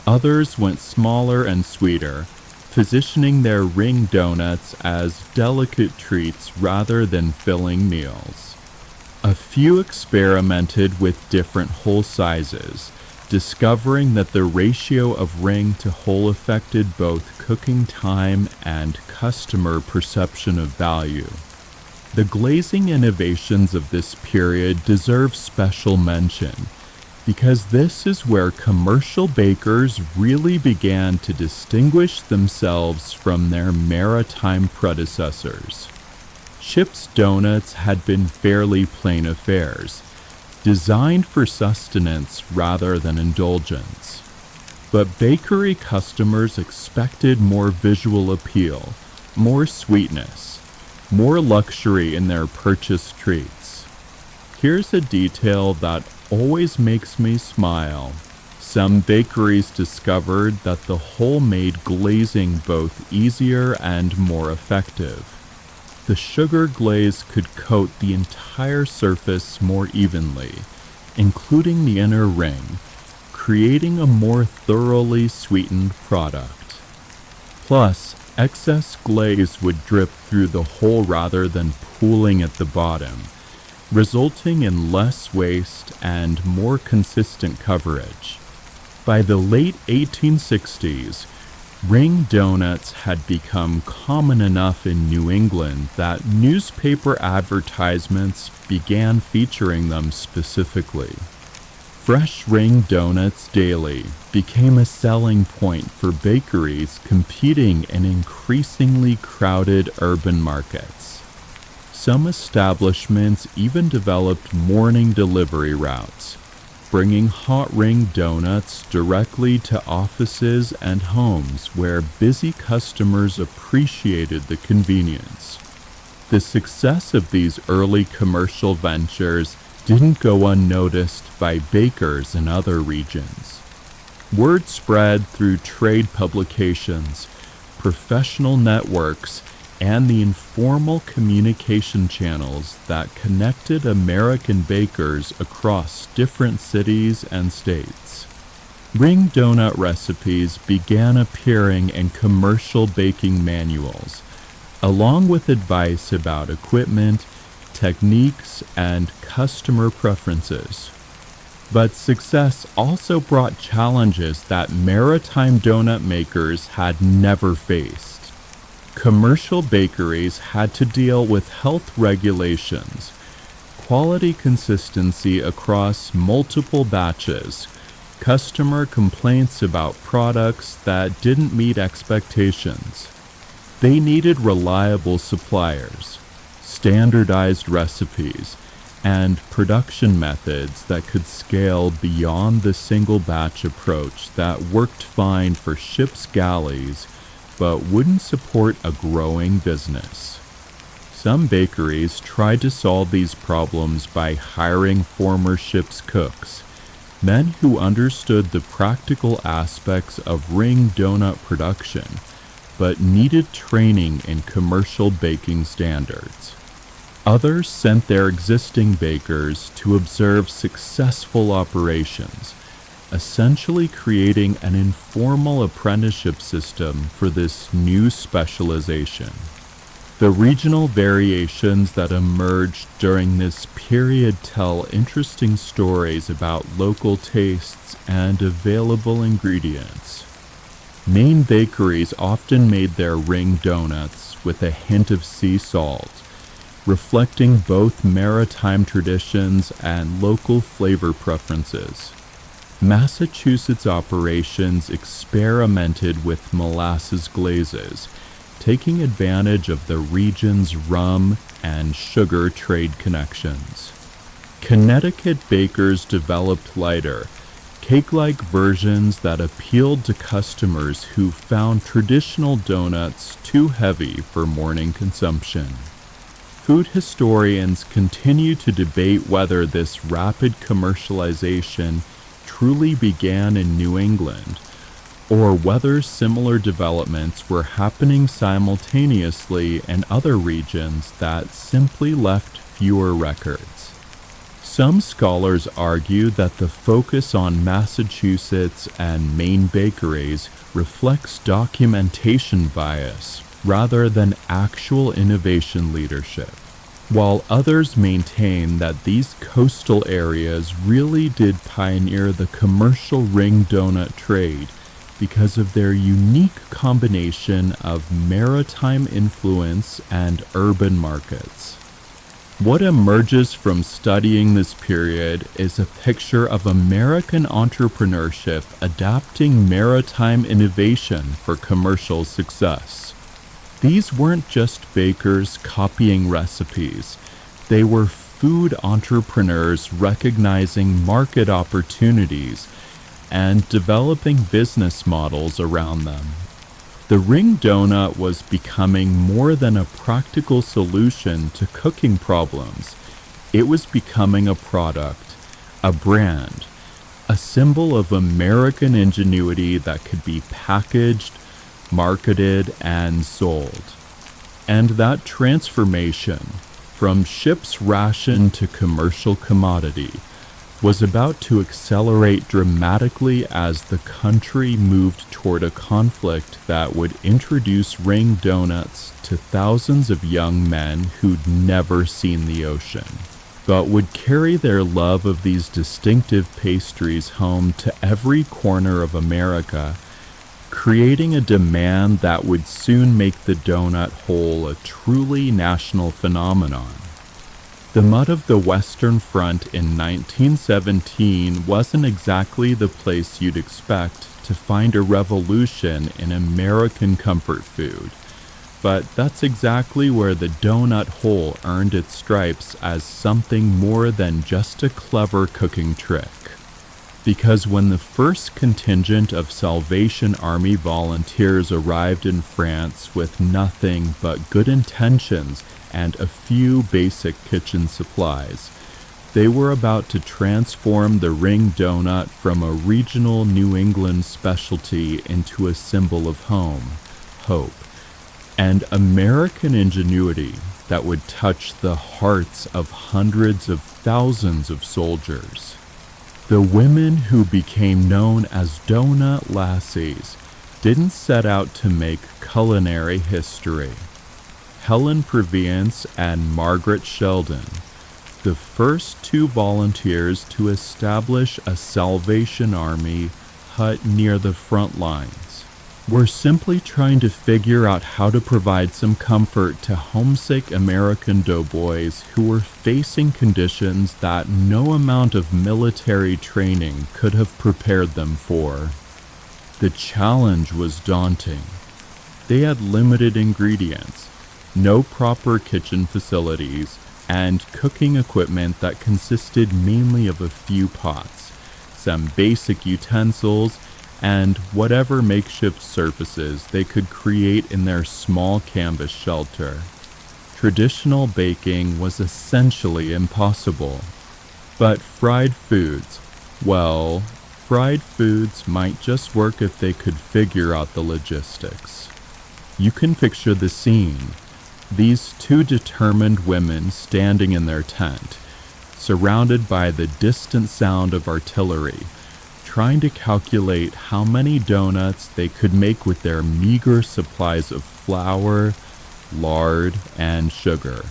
Others went smaller and sweeter, positioning their ring donuts as delicate treats rather than filling meals. A few experimented with different hole sizes, discovering that the ratio of ring to hole affected both cooking time and customer perception of value. The glazing innovations of this period deserve special mention, because this is where commercial bakers really began to distinguish themselves from their maritime predecessors. Ship's donuts had been fairly plain affairs, designed for sustenance rather than indulgence. But bakery customers expected more visual appeal, more sweetness, more luxury in their purchased treats. Here's a detail that always makes me smile. Some bakeries discovered that the hole made glazing both easier and more effective. The sugar glaze could coat the entire surface more evenly, including the inner ring, creating a more thoroughly sweetened product. Plus, excess glaze would drip through the hole rather than pooling at the bottom, resulting in less waste and more consistent coverage. By the late 1860s, ring donuts had become common enough in New England that newspaper advertisements began featuring them specifically. Fresh ring donuts daily became a selling point for bakeries competing in increasingly crowded urban markets. Some establishments even developed morning delivery routes, bringing hot ring donuts directly to offices and homes where busy customers appreciated the convenience. The success of these early commercial ventures didn't go unnoticed by bakers in other regions. Word spread through trade publications, professional networks, and the informal communication channels that connected American bakers across different cities and states. Ring donut recipes began appearing in commercial baking manuals, along with advice about equipment, techniques, and customer preferences. But success also brought challenges that maritime donut makers had never faced. Commercial bakeries had to deal with health regulations, quality consistency across multiple batches, customer complaints about products that didn't meet expectations. They needed reliable suppliers, standardized recipes, and production methods that could scale beyond the single batch approach that worked fine for ships' galleys but wouldn't support a growing business. Some bakeries tried to solve these problems by hiring former ship's cooks, men who understood the practical aspects of ring donut production, but needed training in commercial baking standards. Others sent their existing bakers to observe successful operations, essentially creating an informal apprenticeship system for this new specialization. The regional variations that emerged during this period tell interesting stories about local tastes and available ingredients. Maine bakeries often made their ring donuts with a hint of sea salt, reflecting both maritime traditions and local flavor preferences. Massachusetts operations experimented with molasses glazes, taking advantage of the region's rum and sugar trade connections. Connecticut bakers developed lighter, cake-like versions that appealed to customers who found traditional donuts too heavy for morning consumption. Food historians continue to debate whether this rapid commercialization truly began in New England, or whether similar developments were happening simultaneously in other regions that simply left fewer records. Some scholars argue that the focus on Massachusetts and Maine bakeries reflects documentation bias rather than actual innovation leadership. while others maintain that these coastal areas really did pioneer the commercial ring donut trade because of their unique combination of maritime influence and urban markets. What emerges from studying this period is a picture of American entrepreneurship adapting maritime innovation for commercial success. These weren't just bakers copying recipes. They were food entrepreneurs recognizing market opportunities and developing business models around them. The ring donut was becoming more than a practical solution to cooking problems. It was becoming a product, a brand, a symbol of American ingenuity that could be packaged, marketed, and sold. And that transformation, from ship's ration to commercial commodity, was about to accelerate dramatically as the country moved toward a conflict that would introduce ring donuts to thousands of young men who'd never seen the ocean, but would carry their love of these distinctive pastries home to every corner of America, creating a demand that would soon make the donut hole a truly national phenomenon. The mud of the Western Front in 1917 wasn't exactly the place you'd expect to find a revolution in American comfort food, but that's exactly where the donut hole earned its stripes as something more than just a clever cooking trick. Because when the first contingent of Salvation Army volunteers arrived in France with nothing but good intentions and a few basic kitchen supplies, they were about to transform the ring donut from a regional New England specialty into a symbol of home, hope, and American ingenuity that would touch the hearts of hundreds of thousands of soldiers. The women who became known as Donut Lassies didn't set out to make culinary history. Helen Previance and Margaret Sheldon, the first two volunteers to establish a Salvation Army hut near the front lines, were simply trying to figure out how to provide some comfort to homesick American doughboys who were facing conditions that no amount of military training could have prepared them for. The challenge was daunting. They had limited ingredients, no proper kitchen facilities, and cooking equipment that consisted mainly of a few pots, some basic utensils, and whatever makeshift surfaces they could create in their small canvas shelter. Traditional baking was essentially impossible. But fried foods, well, fried foods might just work if they could figure out the logistics. You can picture the scene. These two determined women standing in their tent, surrounded by the distant sound of artillery, trying to calculate how many donuts they could make with their meager supplies of flour, lard, and sugar.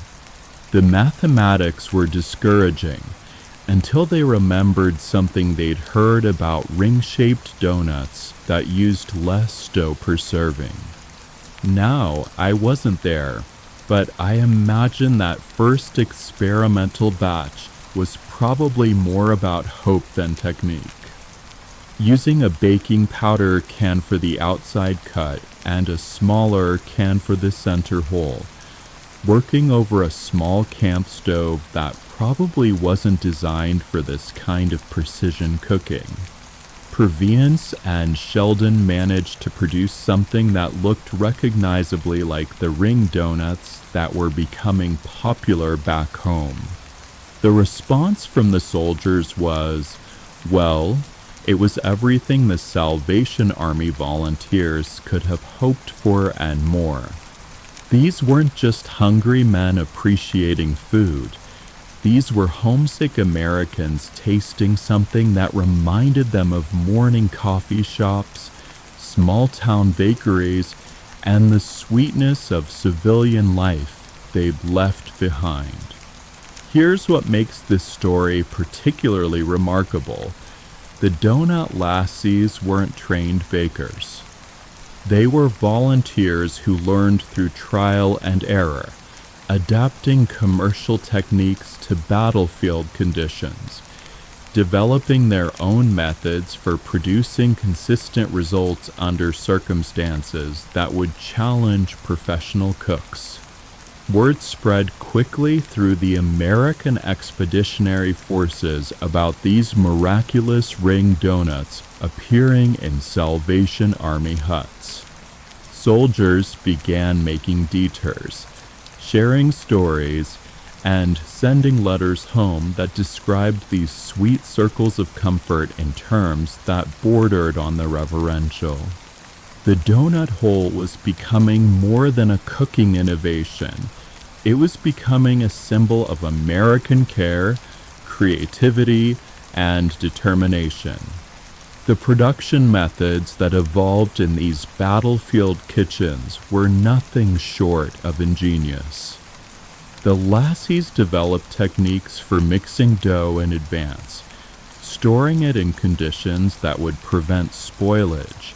The mathematics were discouraging until they remembered something they'd heard about ring-shaped donuts that used less dough per serving. Now, I wasn't there, but I imagine that first experimental batch was probably more about hope than technique. Using a baking powder can for the outside cut and a smaller can for the center hole, working over a small camp stove that probably wasn't designed for this kind of precision cooking. Previance and Sheldon managed to produce something that looked recognizably like the ring donuts that were becoming popular back home. The response from the soldiers was, well, it was everything the Salvation Army volunteers could have hoped for and more. These weren't just hungry men appreciating food. These were homesick Americans tasting something that reminded them of morning coffee shops, small-town bakeries, and the sweetness of civilian life they'd left behind. Here's what makes this story particularly remarkable. The donut lassies weren't trained bakers. They were volunteers who learned through trial and error, adapting commercial techniques to battlefield conditions, developing their own methods for producing consistent results under circumstances that would challenge professional cooks. Word spread quickly through the American Expeditionary Forces about these miraculous ring donuts appearing in Salvation Army huts. Soldiers began making detours, sharing stories, and sending letters home that described these sweet circles of comfort in terms that bordered on the reverential. The donut hole was becoming more than a cooking innovation. It was becoming a symbol of American care, creativity, and determination. The production methods that evolved in these battlefield kitchens were nothing short of ingenious. The lassies developed techniques for mixing dough in advance, storing it in conditions that would prevent spoilage,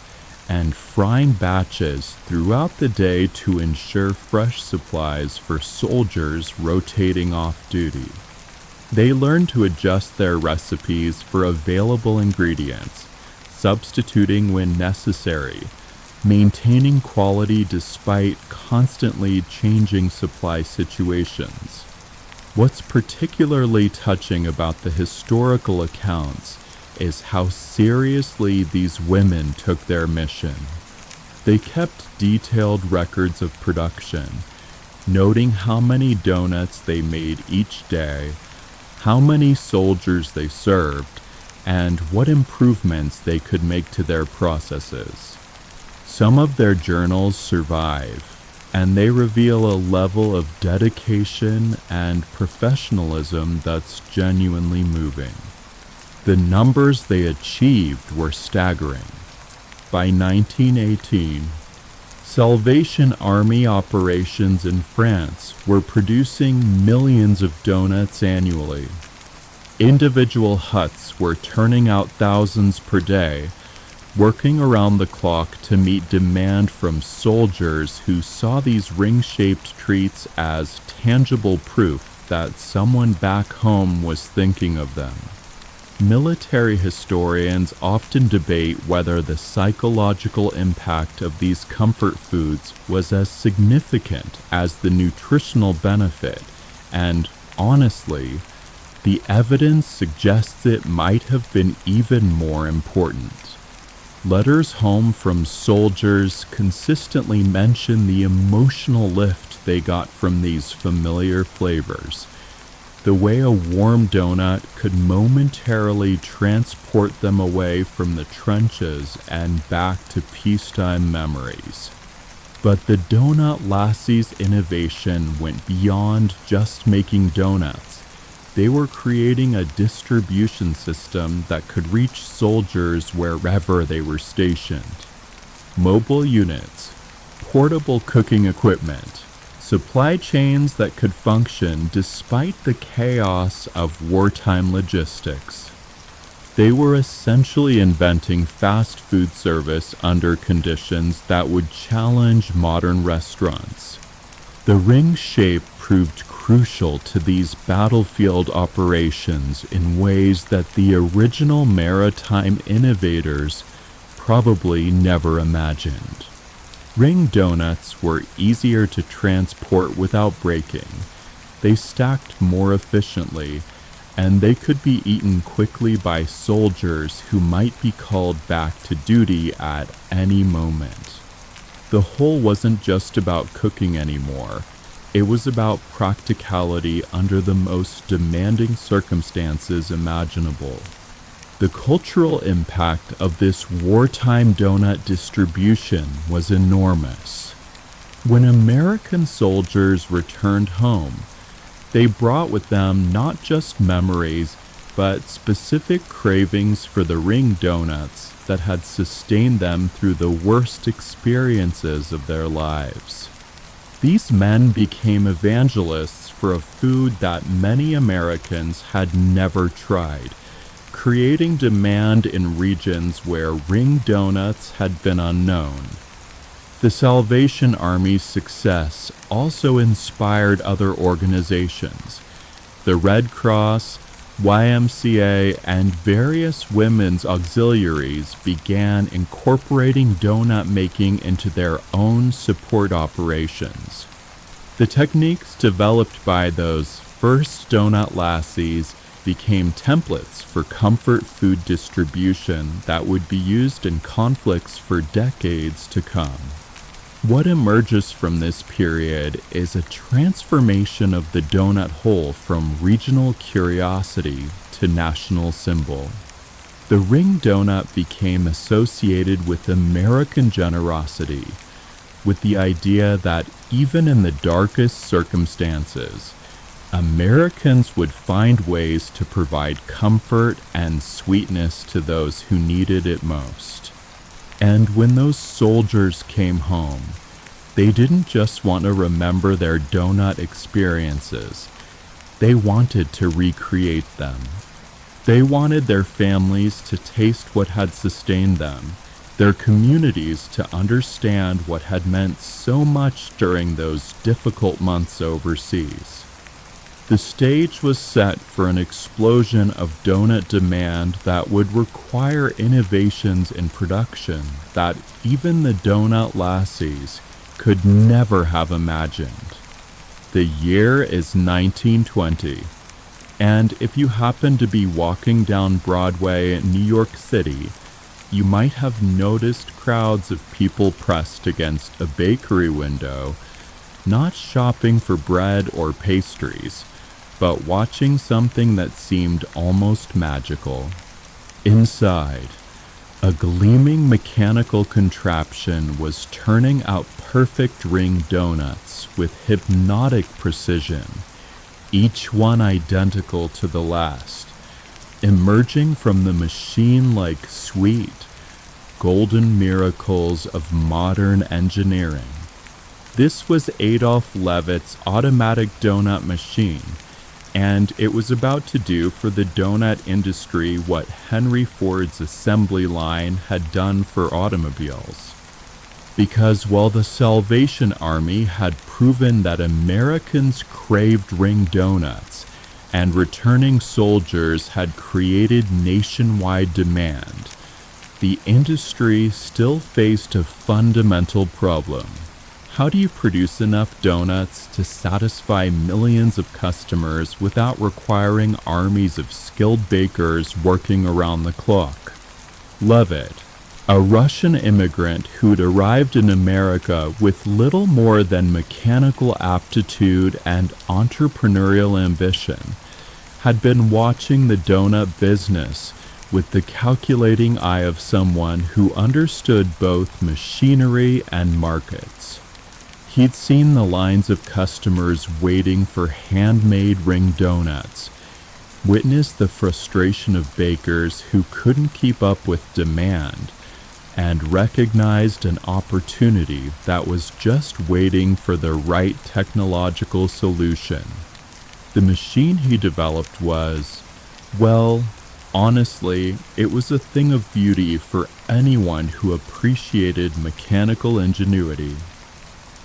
and frying batches throughout the day to ensure fresh supplies for soldiers rotating off duty. They learned to adjust their recipes for available ingredients, substituting when necessary, maintaining quality despite constantly changing supply situations. What's particularly touching about the historical accounts is how seriously these women took their mission. They kept detailed records of production, noting how many donuts they made each day, how many soldiers they served, and what improvements they could make to their processes. Some of their journals survive, and they reveal a level of dedication and professionalism that's genuinely moving. The numbers they achieved were staggering. By 1918, Salvation Army operations in France were producing millions of donuts annually. Individual huts were turning out thousands per day, working around the clock to meet demand from soldiers who saw these ring-shaped treats as tangible proof that someone back home was thinking of them. Military historians often debate whether the psychological impact of these comfort foods was as significant as the nutritional benefit, and honestly, the evidence suggests it might have been even more important. Letters home from soldiers consistently mention the emotional lift they got from these familiar flavors. The way a warm donut could momentarily transport them away from the trenches and back to peacetime memories. But the donut lassies' innovation went beyond just making donuts. They were creating a distribution system that could reach soldiers wherever they were stationed. Mobile units, portable cooking equipment, supply chains that could function despite the chaos of wartime logistics. They were essentially inventing fast food service under conditions that would challenge modern restaurants. The ring shape proved crucial to these battlefield operations in ways that the original maritime innovators probably never imagined. Ring donuts were easier to transport without breaking. They stacked more efficiently, and they could be eaten quickly by soldiers who might be called back to duty at any moment. The whole wasn't just about cooking anymore. It was about practicality under the most demanding circumstances imaginable. The cultural impact of this wartime donut distribution was enormous. When American soldiers returned home, they brought with them not just memories, but specific cravings for the ring donuts that had sustained them through the worst experiences of their lives. These men became evangelists for a food that many Americans had never tried, creating demand in regions where ring donuts had been unknown. The Salvation Army's success also inspired other organizations. The Red Cross, YMCA, and various women's auxiliaries began incorporating donut making into their own support operations. The techniques developed by those first donut lassies became templates for comfort food distribution that would be used in conflicts for decades to come. What emerges from this period is a transformation of the donut hole from regional curiosity to national symbol. The ring donut became associated with American generosity, with the idea that even in the darkest circumstances, Americans would find ways to provide comfort and sweetness to those who needed it most. And when those soldiers came home, they didn't just want to remember their donut experiences. They wanted to recreate them. They wanted their families to taste what had sustained them, their communities to understand what had meant so much during those difficult months overseas. The stage was set for an explosion of donut demand that would require innovations in production that even the donut lassies could never have imagined. The year is 1920, and if you happen to be walking down Broadway in New York City, you might have noticed crowds of people pressed against a bakery window, not shopping for bread or pastries, but watching something that seemed almost magical. Inside, a gleaming mechanical contraption was turning out perfect ring donuts with hypnotic precision, each one identical to the last, emerging from the machine-like sweet, golden miracles of modern engineering. This was Adolf Levitt's automatic donut machine, and it was about to do for the donut industry what Henry Ford's assembly line had done for automobiles. Because while the Salvation Army had proven that Americans craved ring donuts, and returning soldiers had created nationwide demand, the industry still faced a fundamental problem. How do you produce enough donuts to satisfy millions of customers without requiring armies of skilled bakers working around the clock? Levitt, a Russian immigrant who'd arrived in America with little more than mechanical aptitude and entrepreneurial ambition, had been watching the donut business with the calculating eye of someone who understood both machinery and markets. He'd seen the lines of customers waiting for handmade ring donuts, witnessed the frustration of bakers who couldn't keep up with demand, and recognized an opportunity that was just waiting for the right technological solution. The machine he developed was, well, honestly, it was a thing of beauty for anyone who appreciated mechanical ingenuity.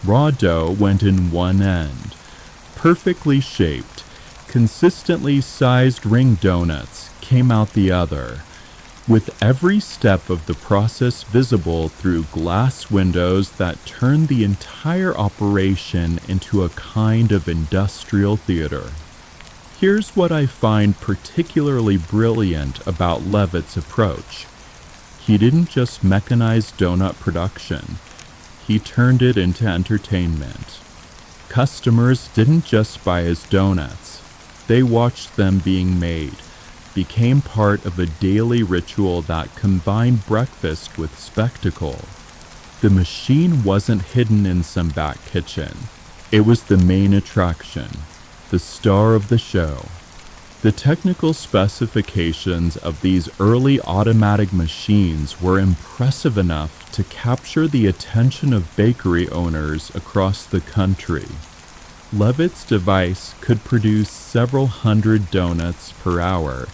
Raw dough went in one end. Perfectly shaped, consistently sized ring donuts came out the other, with every step of the process visible through glass windows that turned the entire operation into a kind of industrial theater. Here's what I find particularly brilliant about Levitt's approach. He didn't just mechanize donut production. He turned it into entertainment. Customers didn't just buy his donuts. They watched them being made, became part of a daily ritual that combined breakfast with spectacle. The machine wasn't hidden in some back kitchen. It was the main attraction, the star of the show. The technical specifications of these early automatic machines were impressive enough to capture the attention of bakery owners across the country. Levitt's device could produce several hundred donuts per hour,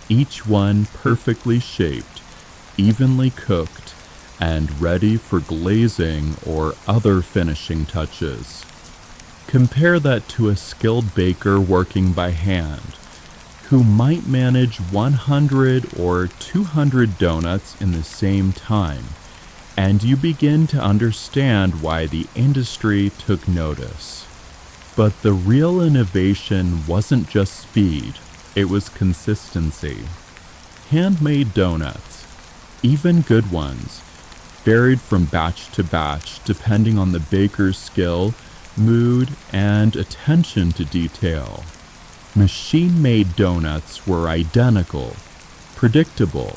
each one perfectly shaped, evenly cooked, and ready for glazing or other finishing touches. Compare that to a skilled baker working by hand, who might manage 100 or 200 donuts in the same time, and you begin to understand why the industry took notice. But the real innovation wasn't just speed, it was consistency. Handmade donuts, even good ones, varied from batch to batch depending on the baker's skill, mood, and attention to detail. Machine-made donuts were identical, predictable,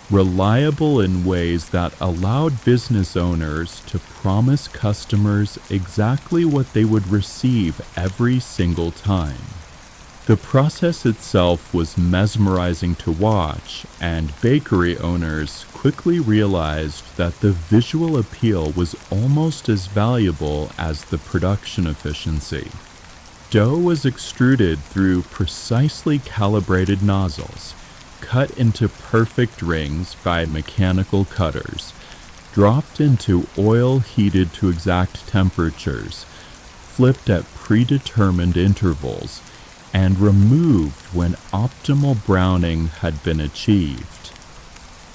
reliable in ways that allowed business owners to promise customers exactly what they would receive every single time. The process itself was mesmerizing to watch, and bakery owners quickly realized that the visual appeal was almost as valuable as the production efficiency. Dough was extruded through precisely calibrated nozzles, cut into perfect rings by mechanical cutters, dropped into oil heated to exact temperatures, flipped at predetermined intervals, and removed when optimal browning had been achieved.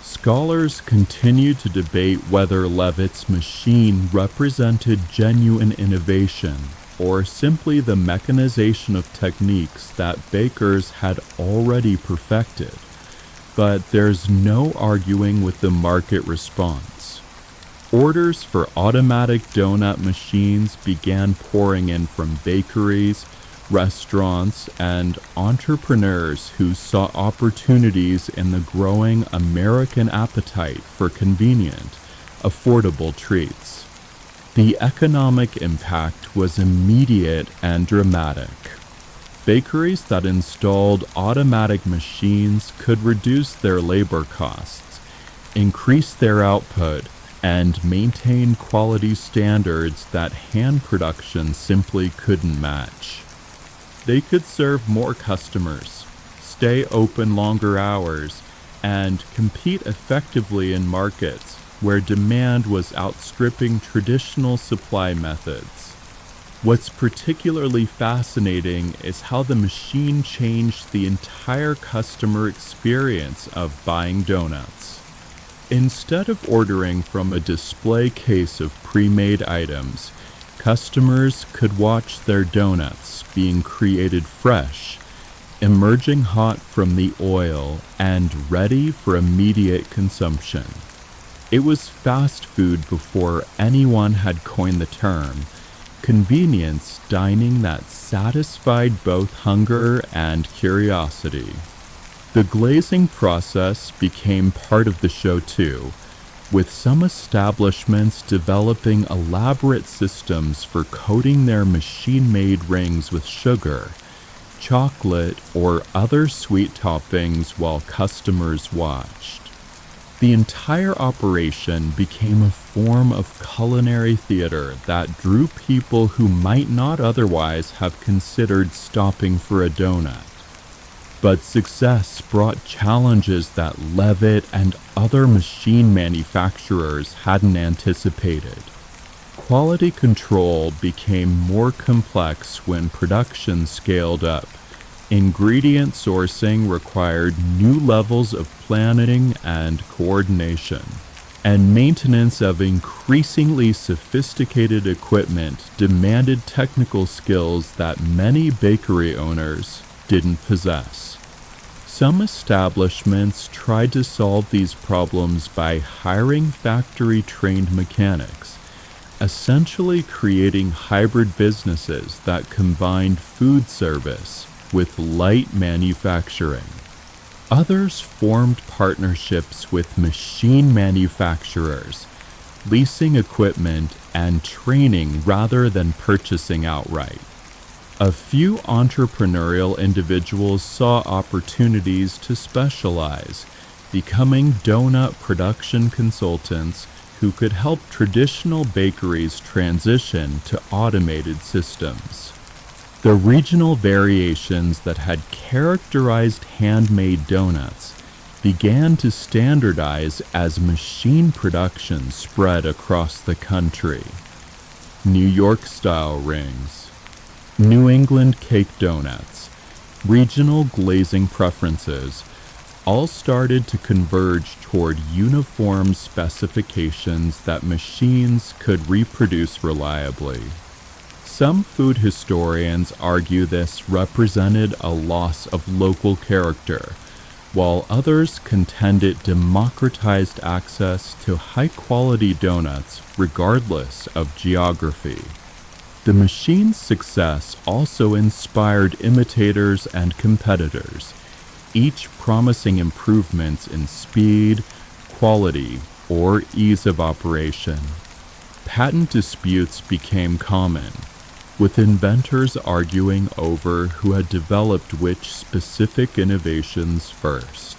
Scholars continue to debate whether Levitt's machine represented genuine innovation or simply the mechanization of techniques that bakers had already perfected, but there's no arguing with the market response. Orders for automatic donut machines began pouring in from bakeries, restaurants, and entrepreneurs who saw opportunities in the growing American appetite for convenient, affordable treats. The economic impact was immediate and dramatic. Bakeries that installed automatic machines could reduce their labor costs, increase their output, and maintain quality standards that hand production simply couldn't match. They could serve more customers, stay open longer hours, and compete effectively in markets where demand was outstripping traditional supply methods. What's particularly fascinating is how the machine changed the entire customer experience of buying donuts. Instead of ordering from a display case of pre-made items, customers could watch their donuts being created fresh, emerging hot from the oil, and ready for immediate consumption. It was fast food before anyone had coined the term, convenience dining that satisfied both hunger and curiosity. The glazing process became part of the show too, with some establishments developing elaborate systems for coating their machine-made rings with sugar, chocolate, or other sweet toppings while customers watched. The entire operation became a form of culinary theater that drew people who might not otherwise have considered stopping for a donut. But success brought challenges that Levitt and other machine manufacturers hadn't anticipated. Quality control became more complex when production scaled up. Ingredient sourcing required new levels of planning and coordination, and maintenance of increasingly sophisticated equipment demanded technical skills that many bakery owners didn't possess. Some establishments tried to solve these problems by hiring factory-trained mechanics, essentially creating hybrid businesses that combined food service with light manufacturing. Others formed partnerships with machine manufacturers, leasing equipment and training rather than purchasing outright. A few entrepreneurial individuals saw opportunities to specialize, becoming donut production consultants who could help traditional bakeries transition to automated systems. The regional variations that had characterized handmade donuts began to standardize as machine production spread across the country. New York-style rings, New England cake donuts, regional glazing preferences, all started to converge toward uniform specifications that machines could reproduce reliably. Some food historians argue this represented a loss of local character, while others contend it democratized access to high-quality donuts regardless of geography. The machine's success also inspired imitators and competitors, each promising improvements in speed, quality, or ease of operation. Patent disputes became common, with inventors arguing over who had developed which specific innovations first.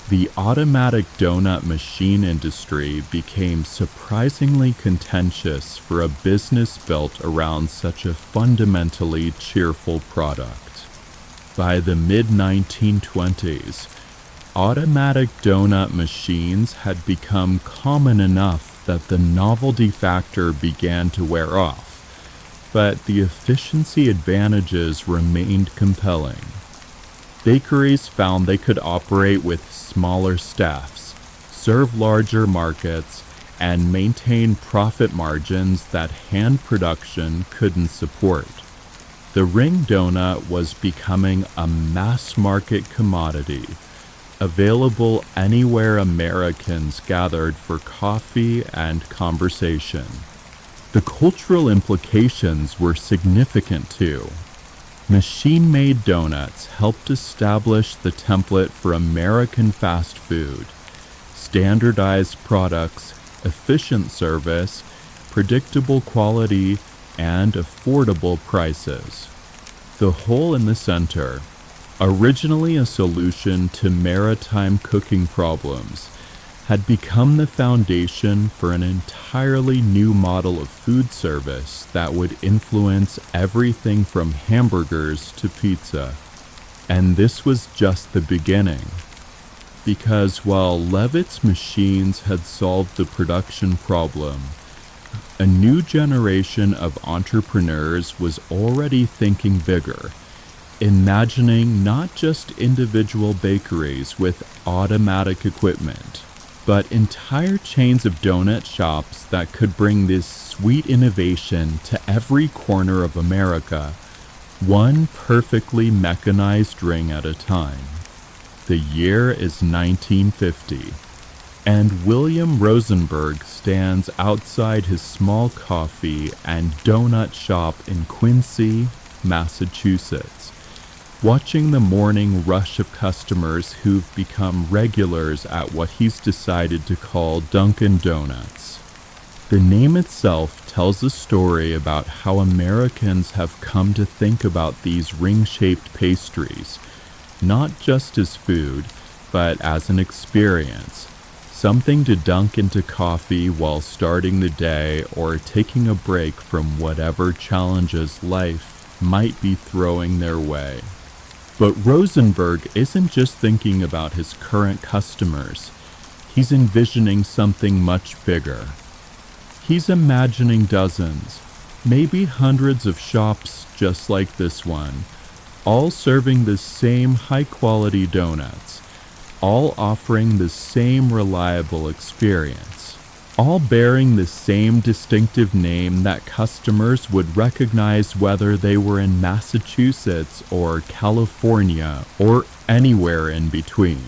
The automatic donut machine industry became surprisingly contentious for a business built around such a fundamentally cheerful product. By the mid-1920s, automatic donut machines had become common enough that the novelty factor began to wear off, but the efficiency advantages remained compelling. Bakeries found they could operate with smaller staffs, serve larger markets, and maintain profit margins that hand production couldn't support. The ring donut was becoming a mass-market commodity, available anywhere Americans gathered for coffee and conversation. The cultural implications were significant too. Machine-made donuts helped establish the template for American fast food: standardized products, efficient service, predictable quality, and affordable prices. The hole in the center, originally a solution to maritime cooking problems, had become the foundation for an entirely new model of food service that would influence everything from hamburgers to pizza. And this was just the beginning. Because while Levitt's machines had solved the production problem, a new generation of entrepreneurs was already thinking bigger, imagining not just individual bakeries with automatic equipment, but entire chains of donut shops that could bring this sweet innovation to every corner of America, one perfectly mechanized ring at a time. The year is 1950. And William Rosenberg stands outside his small coffee and donut shop in Quincy, Massachusetts, watching the morning rush of customers who've become regulars at what he's decided to call Dunkin' Donuts. The name itself tells a story about how Americans have come to think about these ring-shaped pastries, not just as food, but as an experience. Something to dunk into coffee while starting the day or taking a break from whatever challenges life might be throwing their way. But Rosenberg isn't just thinking about his current customers. He's envisioning something much bigger. He's imagining dozens, maybe hundreds of shops just like this one, all serving the same high-quality donuts, all offering the same reliable experience, all bearing the same distinctive name that customers would recognize whether they were in Massachusetts or California or anywhere in between.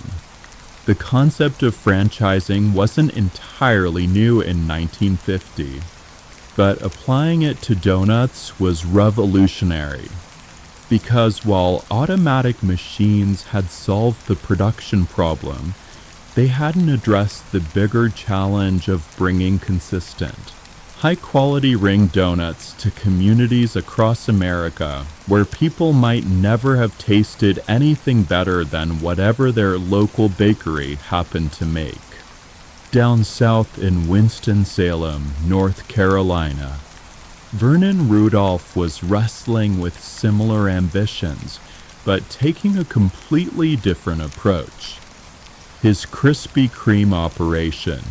The concept of franchising wasn't entirely new in 1950, but applying it to donuts was revolutionary. Because while automatic machines had solved the production problem, they hadn't addressed the bigger challenge of bringing consistent, high-quality ring donuts to communities across America where people might never have tasted anything better than whatever their local bakery happened to make. Down south in Winston-Salem, North Carolina, Vernon Rudolph was wrestling with similar ambitions, but taking a completely different approach. His Krispy Kreme operation,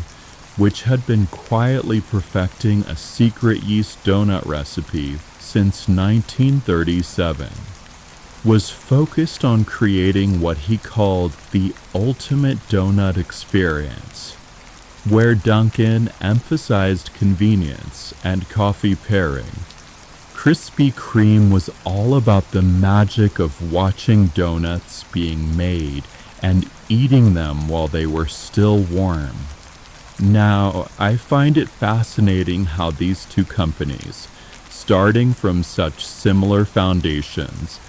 which had been quietly perfecting a secret yeast donut recipe since 1937, was focused on creating what he called the ultimate donut experience, where Dunkin' emphasized convenience and coffee pairing. Krispy Kreme was all about the magic of watching donuts being made and eating them while they were still warm. Now, I find it fascinating how these two companies, starting from such similar foundations,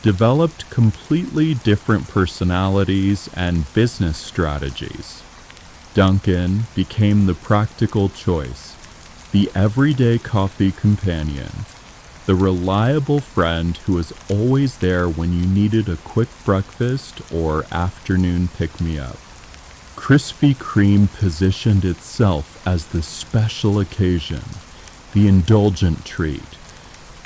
developed completely different personalities and business strategies. Dunkin' became the practical choice, the everyday coffee companion, the reliable friend who was always there when you needed a quick breakfast or afternoon pick-me-up. Krispy Kreme positioned itself as the special occasion, the indulgent treat,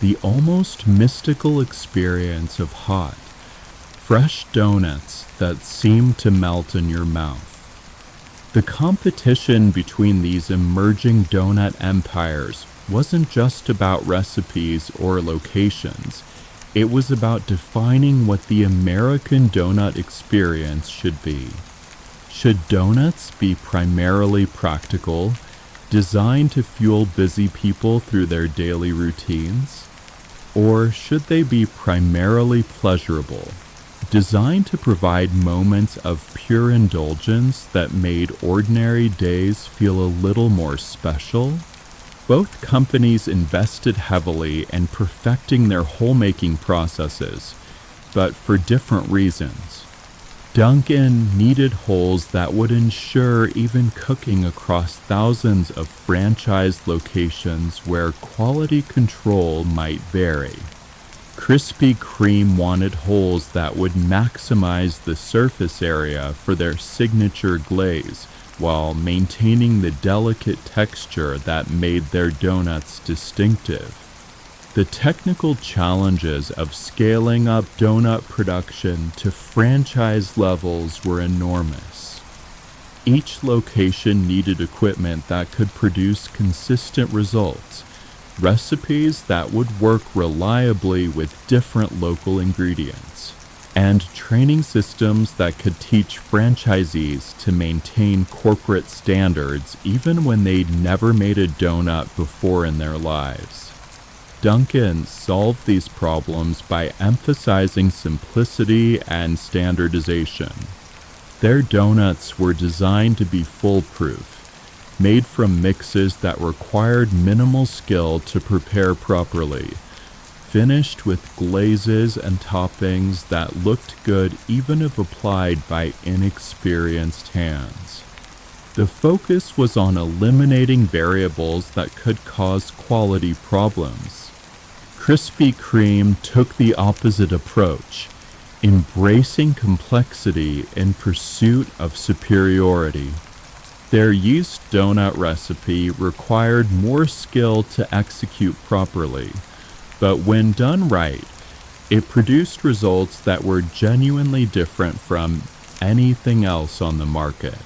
the almost mystical experience of hot, fresh donuts that seemed to melt in your mouth. The competition between these emerging donut empires wasn't just about recipes or locations. It was about defining what the American donut experience should be. Should donuts be primarily practical, designed to fuel busy people through their daily routines? Or should they be primarily pleasurable, designed to provide moments of pure indulgence that made ordinary days feel a little more special? Both companies invested heavily in perfecting their whole-making processes, but for different reasons. Dunkin' needed holes that would ensure even cooking across thousands of franchise locations where quality control might vary. Krispy Kreme wanted holes that would maximize the surface area for their signature glaze while maintaining the delicate texture that made their donuts distinctive. The technical challenges of scaling up donut production to franchise levels were enormous. Each location needed equipment that could produce consistent results, recipes that would work reliably with different local ingredients, and training systems that could teach franchisees to maintain corporate standards even when they'd never made a donut before in their lives. Dunkin' solved these problems by emphasizing simplicity and standardization. Their donuts were designed to be foolproof, made from mixes that required minimal skill to prepare properly, finished with glazes and toppings that looked good even if applied by inexperienced hands. The focus was on eliminating variables that could cause quality problems. Krispy Kreme took the opposite approach, embracing complexity in pursuit of superiority. Their yeast donut recipe required more skill to execute properly, but when done right, it produced results that were genuinely different from anything else on the market.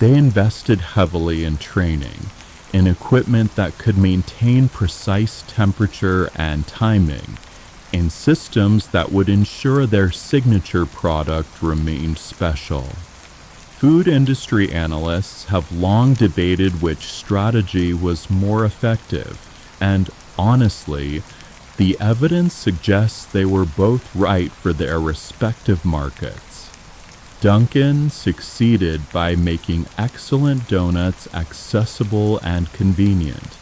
They invested heavily in training, in equipment that could maintain precise temperature and timing, in systems that would ensure their signature product remained special. Food industry analysts have long debated which strategy was more effective, and honestly, the evidence suggests they were both right for their respective markets. Dunkin' succeeded by making excellent donuts accessible and convenient,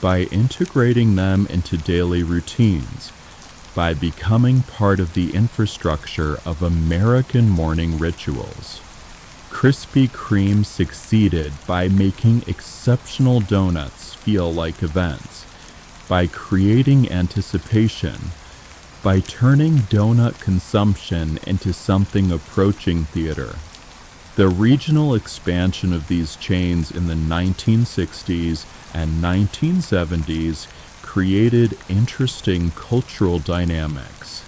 by integrating them into daily routines, by becoming part of the infrastructure of American morning rituals. Krispy Kreme succeeded by making exceptional donuts feel like events, by creating anticipation, by turning donut consumption into something approaching theater. The regional expansion of these chains in the 1960s and 1970s created interesting cultural dynamics.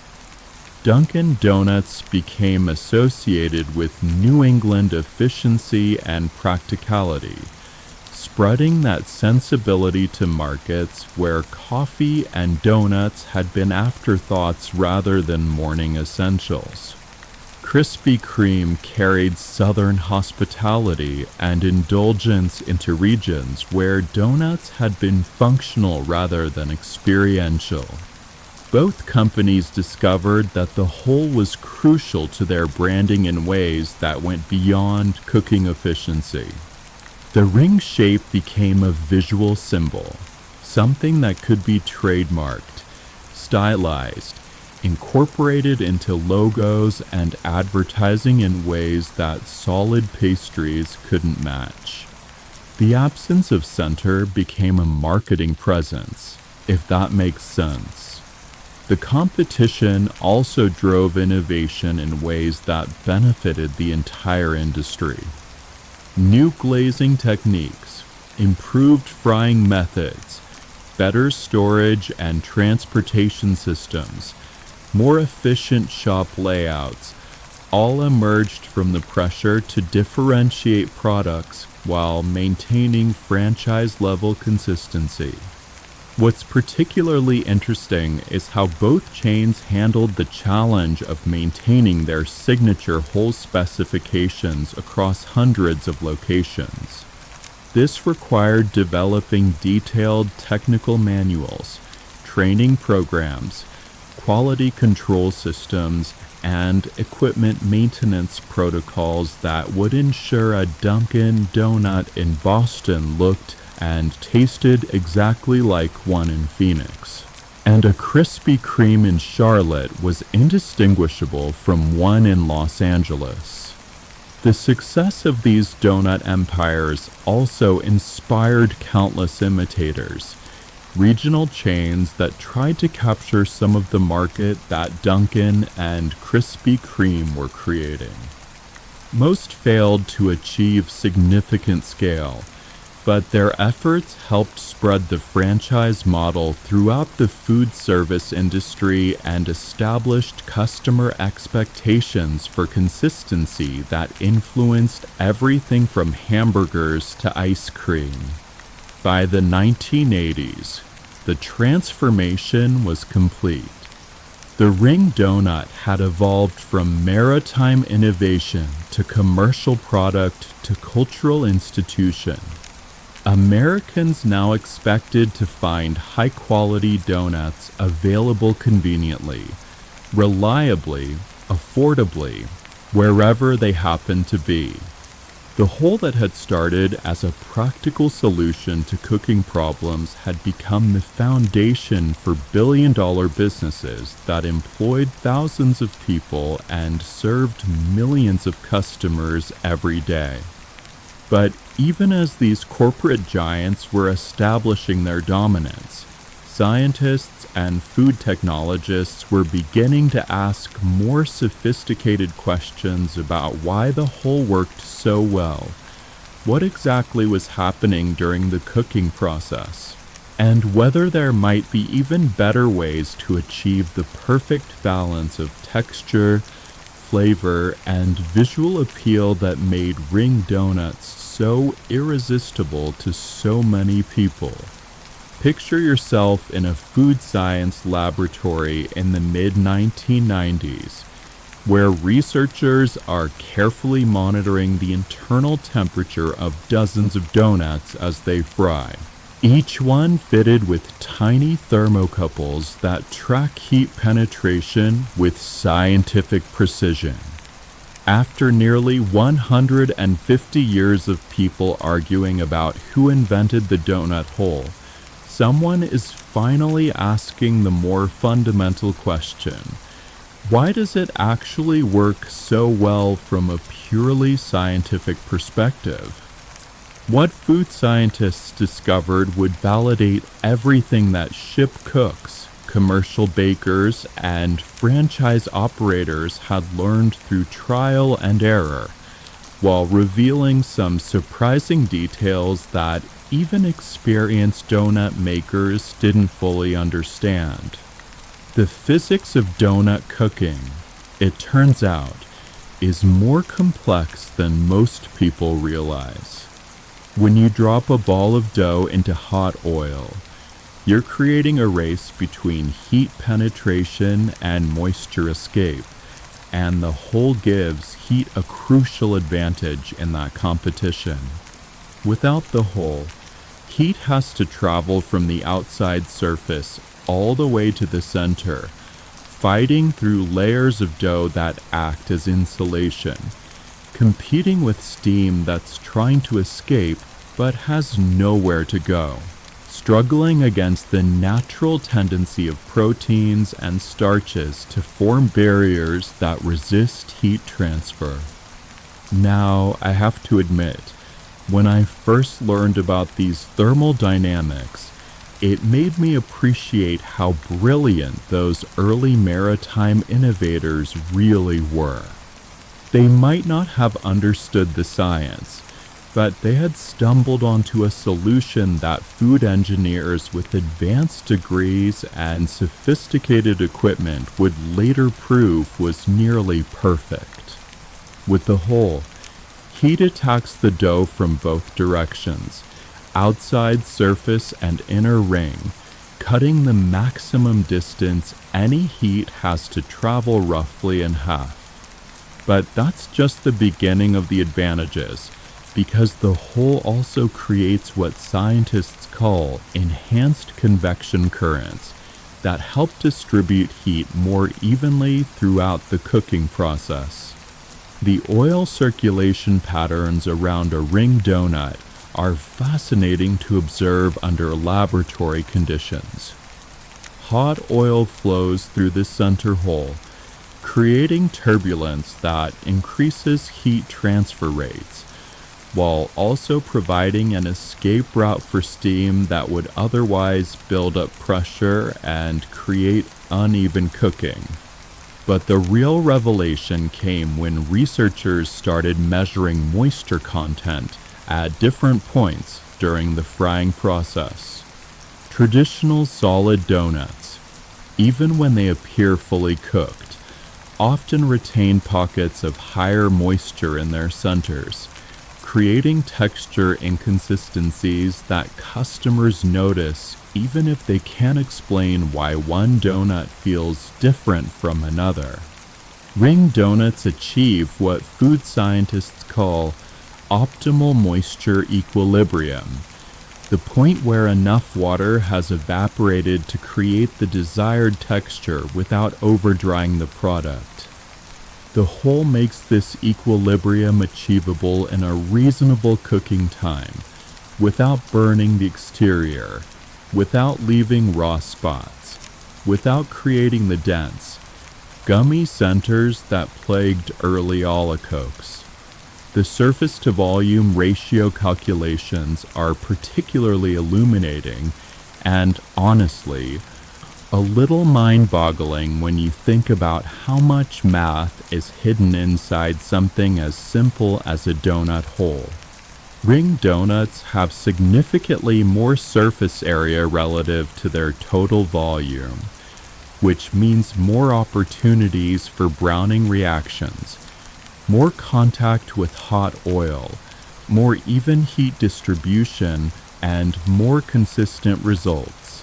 Dunkin' Donuts became associated with New England efficiency and practicality, spreading that sensibility to markets where coffee and donuts had been afterthoughts rather than morning essentials. Krispy Kreme carried Southern hospitality and indulgence into regions where donuts had been functional rather than experiential. Both companies discovered that the whole was crucial to their branding in ways that went beyond cooking efficiency. The ring shape became a visual symbol, something that could be trademarked, stylized, incorporated into logos and advertising in ways that solid pastries couldn't match. The absence of center became a marketing presence, if that makes sense. The competition also drove innovation in ways that benefited the entire industry. New glazing techniques, improved frying methods, better storage and transportation systems, more efficient shop layouts, all emerged from the pressure to differentiate products while maintaining franchise-level consistency. What's particularly interesting is how both chains handled the challenge of maintaining their signature whole specifications across hundreds of locations. This required developing detailed technical manuals, training programs, quality control systems, and equipment maintenance protocols that would ensure a Dunkin' Donut in Boston looked and tasted exactly like one in Phoenix, and a Krispy Kreme in Charlotte was indistinguishable from one in Los Angeles. The success of these donut empires also inspired countless imitators, regional chains that tried to capture some of the market that Dunkin' and Krispy Kreme were creating. Most failed to achieve significant scale, but their efforts helped spread the franchise model throughout the food service industry and established customer expectations for consistency that influenced everything from hamburgers to ice cream. By the 1980s, the transformation was complete. The ring donut had evolved from maritime innovation to commercial product to cultural institution. Americans now expected to find high-quality donuts available conveniently, reliably, affordably, wherever they happened to be. The whole that had started as a practical solution to cooking problems had become the foundation for billion-dollar businesses that employed thousands of people and served millions of customers every day. But even as these corporate giants were establishing their dominance, scientists and food technologists were beginning to ask more sophisticated questions about why the whole worked so well, what exactly was happening during the cooking process, and whether there might be even better ways to achieve the perfect balance of texture, flavor, and visual appeal that made ring donuts so irresistible to so many people. Picture yourself in a food science laboratory in the mid-1990s, where researchers are carefully monitoring the internal temperature of dozens of donuts as they fry, each one fitted with tiny thermocouples that track heat penetration with scientific precision. After nearly 150 years of people arguing about who invented the donut hole, someone is finally asking the more fundamental question: Why does it actually work so well from a purely scientific perspective? What food scientists discovered would validate everything that ship cooks, commercial bakers, and franchise operators had learned through trial and error, while revealing some surprising details that even experienced donut makers didn't fully understand. The physics of donut cooking, it turns out, is more complex than most people realize. When you drop a ball of dough into hot oil, you're creating a race between heat penetration and moisture escape, and the hole gives heat a crucial advantage in that competition. Without the hole, heat has to travel from the outside surface all the way to the center, fighting through layers of dough that act as insulation, competing with steam that's trying to escape but has nowhere to go, struggling against the natural tendency of proteins and starches to form barriers that resist heat transfer. Now, I have to admit, when I first learned about these thermal dynamics, it made me appreciate how brilliant those early maritime innovators really were. They might not have understood the science, but they had stumbled onto a solution that food engineers with advanced degrees and sophisticated equipment would later prove was nearly perfect. With the hole, heat attacks the dough from both directions, outside surface and inner ring, cutting the maximum distance any heat has to travel roughly in half. But that's just the beginning of the advantages, because the hole also creates what scientists call enhanced convection currents that help distribute heat more evenly throughout the cooking process. The oil circulation patterns around a ring donut are fascinating to observe under laboratory conditions. Hot oil flows through the center hole, creating turbulence that increases heat transfer rates, while also providing an escape route for steam that would otherwise build up pressure and create uneven cooking. But the real revelation came when researchers started measuring moisture content at different points during the frying process. Traditional solid donuts, even when they appear fully cooked, often retain pockets of higher moisture in their centers, creating texture inconsistencies that customers notice even if they can't explain why one donut feels different from another. Ring donuts achieve what food scientists call optimal moisture equilibrium, the point where enough water has evaporated to create the desired texture without over-drying the product. The hole makes this equilibrium achievable in a reasonable cooking time, without burning the exterior, without leaving raw spots, without creating the dense, gummy centers that plagued early olykoeks. The surface-to-volume ratio calculations are particularly illuminating and, honestly, a little mind-boggling when you think about how much math is hidden inside something as simple as a donut hole. Ring donuts have significantly more surface area relative to their total volume, which means more opportunities for browning reactions, more contact with hot oil, more even heat distribution, and more consistent results.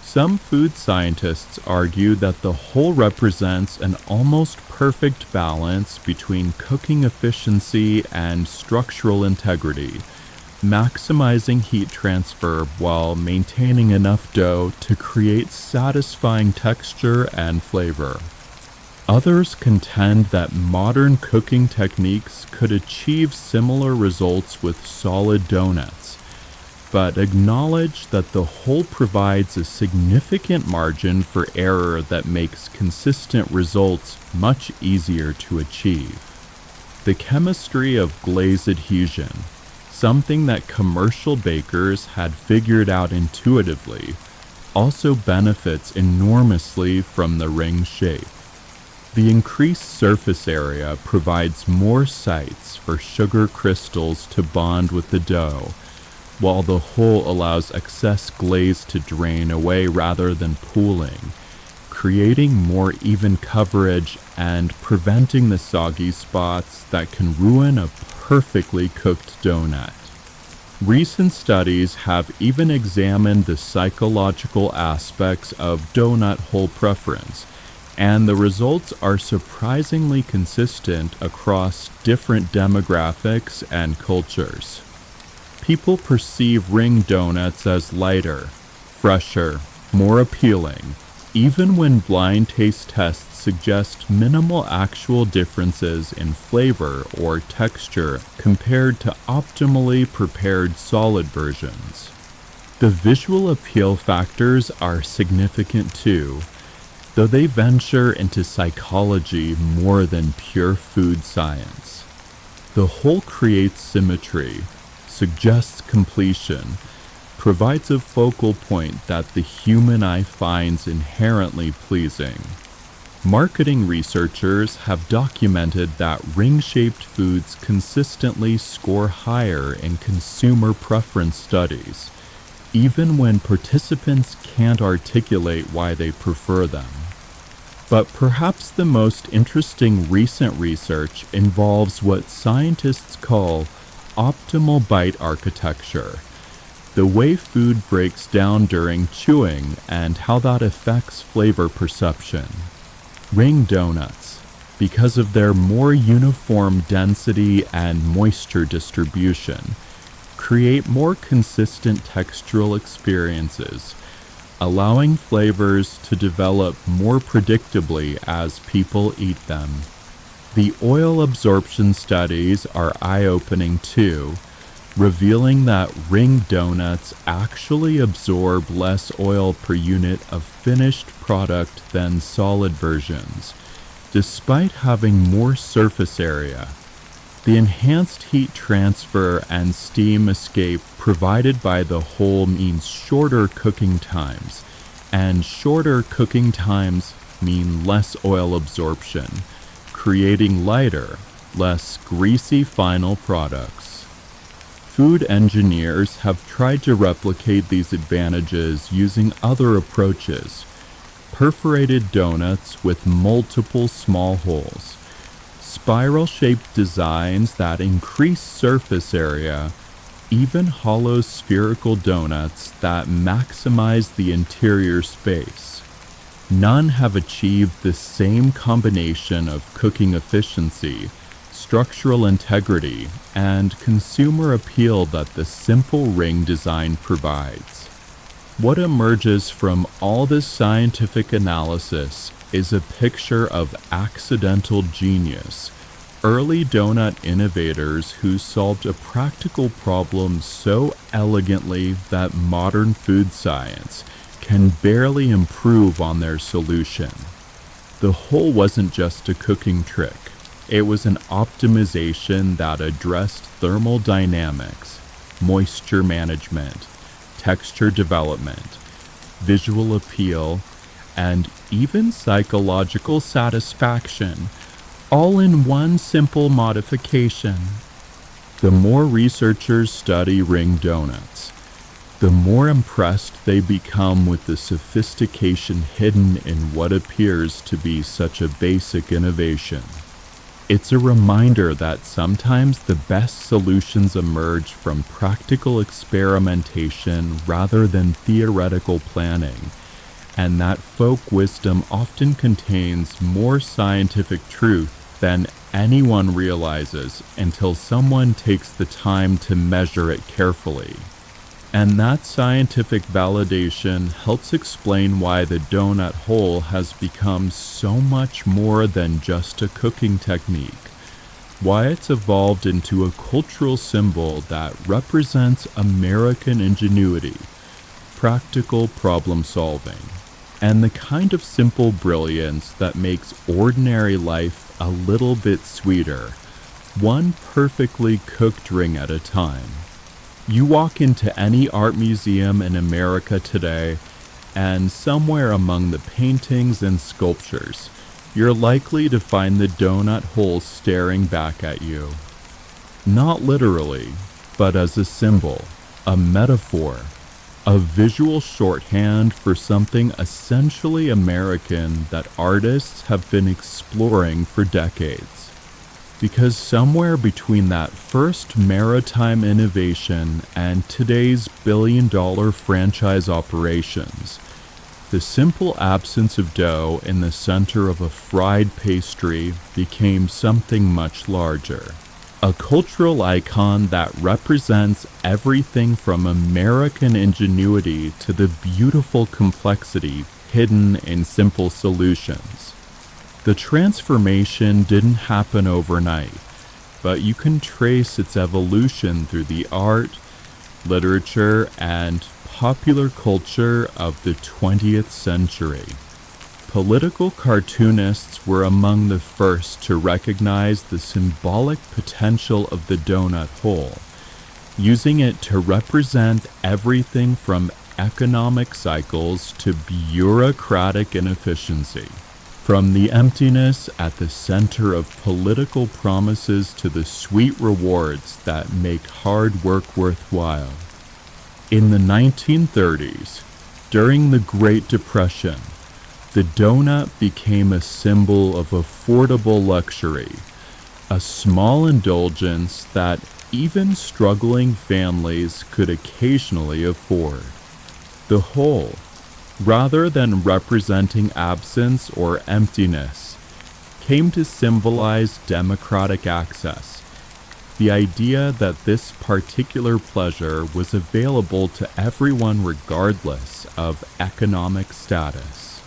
Some food scientists argue that the hole represents an almost perfect balance between cooking efficiency and structural integrity, maximizing heat transfer while maintaining enough dough to create satisfying texture and flavor. Others contend that modern cooking techniques could achieve similar results with solid donuts, but acknowledge that the whole provides a significant margin for error that makes consistent results much easier to achieve. The chemistry of glaze adhesion, something that commercial bakers had figured out intuitively, also benefits enormously from the ring shape. The increased surface area provides more sites for sugar crystals to bond with the dough, while the hole allows excess glaze to drain away rather than pooling, creating more even coverage and preventing the soggy spots that can ruin a perfectly cooked donut. Recent studies have even examined the psychological aspects of donut hole preference, and the results are surprisingly consistent across different demographics and cultures. People perceive ring donuts as lighter, fresher, more appealing, even when blind taste tests suggest minimal actual differences in flavor or texture compared to optimally prepared solid versions. The visual appeal factors are significant too, though they venture into psychology more than pure food science. The whole creates symmetry, suggests completion, provides a focal point that the human eye finds inherently pleasing. Marketing researchers have documented that ring-shaped foods consistently score higher in consumer preference studies, even when participants can't articulate why they prefer them. But perhaps the most interesting recent research involves what scientists call optimal bite architecture, the way food breaks down during chewing and how that affects flavor perception. Ring donuts, because of their more uniform density and moisture distribution, create more consistent textural experiences, allowing flavors to develop more predictably as people eat them. The oil absorption studies are eye-opening too, revealing that ring donuts actually absorb less oil per unit of finished product than solid versions, despite having more surface area. The enhanced heat transfer and steam escape provided by the hole means shorter cooking times, and shorter cooking times mean less oil absorption, creating lighter, less greasy final products. Food engineers have tried to replicate these advantages using other approaches: perforated donuts with multiple small holes, spiral-shaped designs that increase surface area, even hollow spherical donuts that maximize the interior space. None have achieved the same combination of cooking efficiency, structural integrity, and consumer appeal that the simple ring design provides. What emerges from all this scientific analysis is a picture of accidental genius, early donut innovators who solved a practical problem so elegantly that modern food science can barely improve on their solution. The hole wasn't just a cooking trick. It was an optimization that addressed thermal dynamics, moisture management, texture development, visual appeal, and even psychological satisfaction, all in one simple modification. The more researchers study ring donuts, the more impressed they become with the sophistication hidden in what appears to be such a basic innovation. It's a reminder that sometimes the best solutions emerge from practical experimentation rather than theoretical planning, and that folk wisdom often contains more scientific truth than anyone realizes until someone takes the time to measure it carefully. And that scientific validation helps explain why the donut hole has become so much more than just a cooking technique, why it's evolved into a cultural symbol that represents American ingenuity, practical problem solving, and the kind of simple brilliance that makes ordinary life a little bit sweeter, one perfectly cooked ring at a time. You walk into any art museum in America today, and somewhere among the paintings and sculptures, you're likely to find the donut hole staring back at you. Not literally, but as a symbol, a metaphor, a visual shorthand for something essentially American that artists have been exploring for decades. Because somewhere between that first maritime innovation and today's billion-dollar franchise operations, the simple absence of dough in the center of a fried pastry became something much larger. A cultural icon that represents everything from American ingenuity to the beautiful complexity hidden in simple solutions. The transformation didn't happen overnight, but you can trace its evolution through the art, literature, and popular culture of the 20th century. Political cartoonists were among the first to recognize the symbolic potential of the donut hole, using it to represent everything from economic cycles to bureaucratic inefficiency. From the emptiness at the center of political promises to the sweet rewards that make hard work worthwhile. In the 1930s, during the Great Depression, the donut became a symbol of affordable luxury, a small indulgence that even struggling families could occasionally afford. The hole, rather than representing absence or emptiness, came to symbolize democratic access, the idea that this particular pleasure was available to everyone regardless of economic status.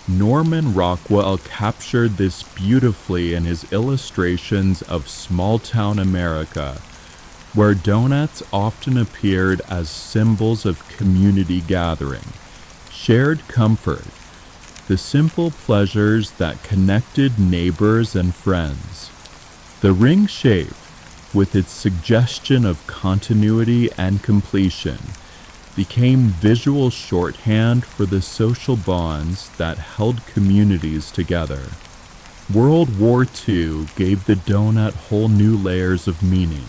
Norman Rockwell captured this beautifully in his illustrations of small-town America, where donuts often appeared as symbols of community gathering, shared comfort, the simple pleasures that connected neighbors and friends. The ring shape, with its suggestion of continuity and completion, became visual shorthand for the social bonds that held communities together. World War II gave the donut whole new layers of meaning,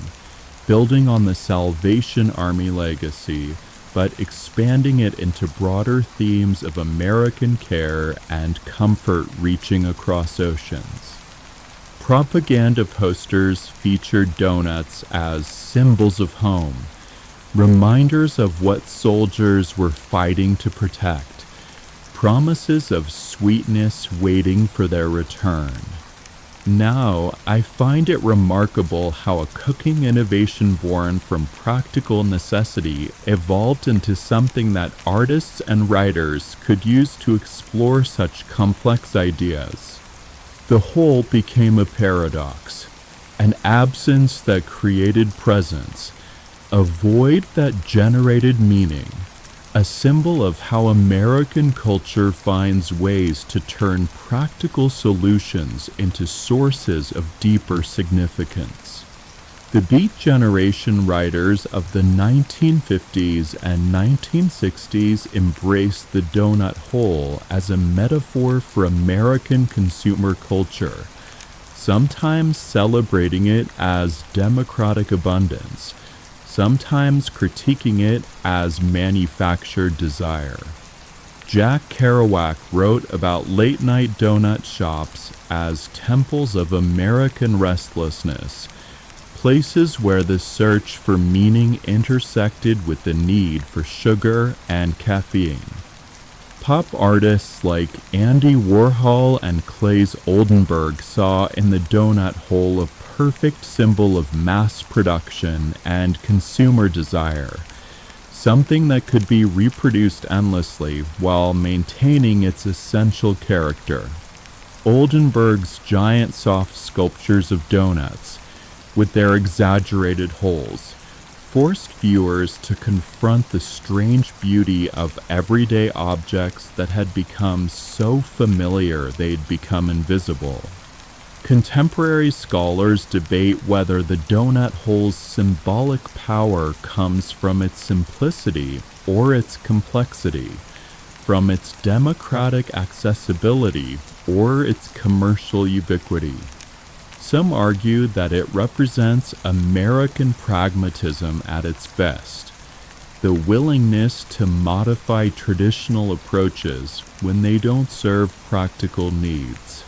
building on the Salvation Army legacy, but expanding it into broader themes of American care and comfort reaching across oceans. Propaganda posters featured donuts as symbols of home, reminders of what soldiers were fighting to protect, promises of sweetness waiting for their return. Now, I find it remarkable how a cooking innovation born from practical necessity evolved into something that artists and writers could use to explore such complex ideas. The whole became a paradox, an absence that created presence, a void that generated meaning, a symbol of how American culture finds ways to turn practical solutions into sources of deeper significance. The Beat Generation writers of the 1950s and 1960s embraced the donut hole as a metaphor for American consumer culture, sometimes celebrating it as democratic abundance, sometimes critiquing it as manufactured desire. Jack Kerouac wrote about late-night donut shops as temples of American restlessness, places where the search for meaning intersected with the need for sugar and caffeine. Pop artists like Andy Warhol and Claes Oldenburg saw in the donut hole a perfect symbol of mass production and consumer desire, something that could be reproduced endlessly while maintaining its essential character. Oldenburg's giant soft sculptures of donuts, with their exaggerated holes, forced viewers to confront the strange beauty of everyday objects that had become so familiar they'd become invisible. Contemporary scholars debate whether the donut hole's symbolic power comes from its simplicity or its complexity, from its democratic accessibility or its commercial ubiquity. Some argue that it represents American pragmatism at its best, the willingness to modify traditional approaches when they don't serve practical needs.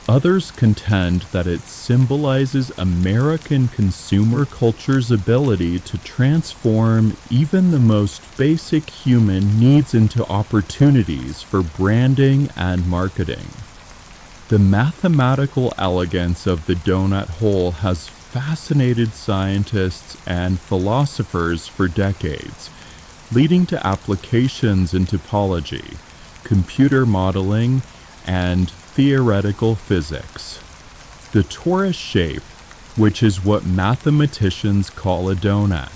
Others contend that it symbolizes American consumer culture's ability to transform even the most basic human needs into opportunities for branding and marketing. The mathematical elegance of the donut hole has fascinated scientists and philosophers for decades, leading to applications in topology, computer modeling, and theoretical physics. The torus shape, which is what mathematicians call a donut,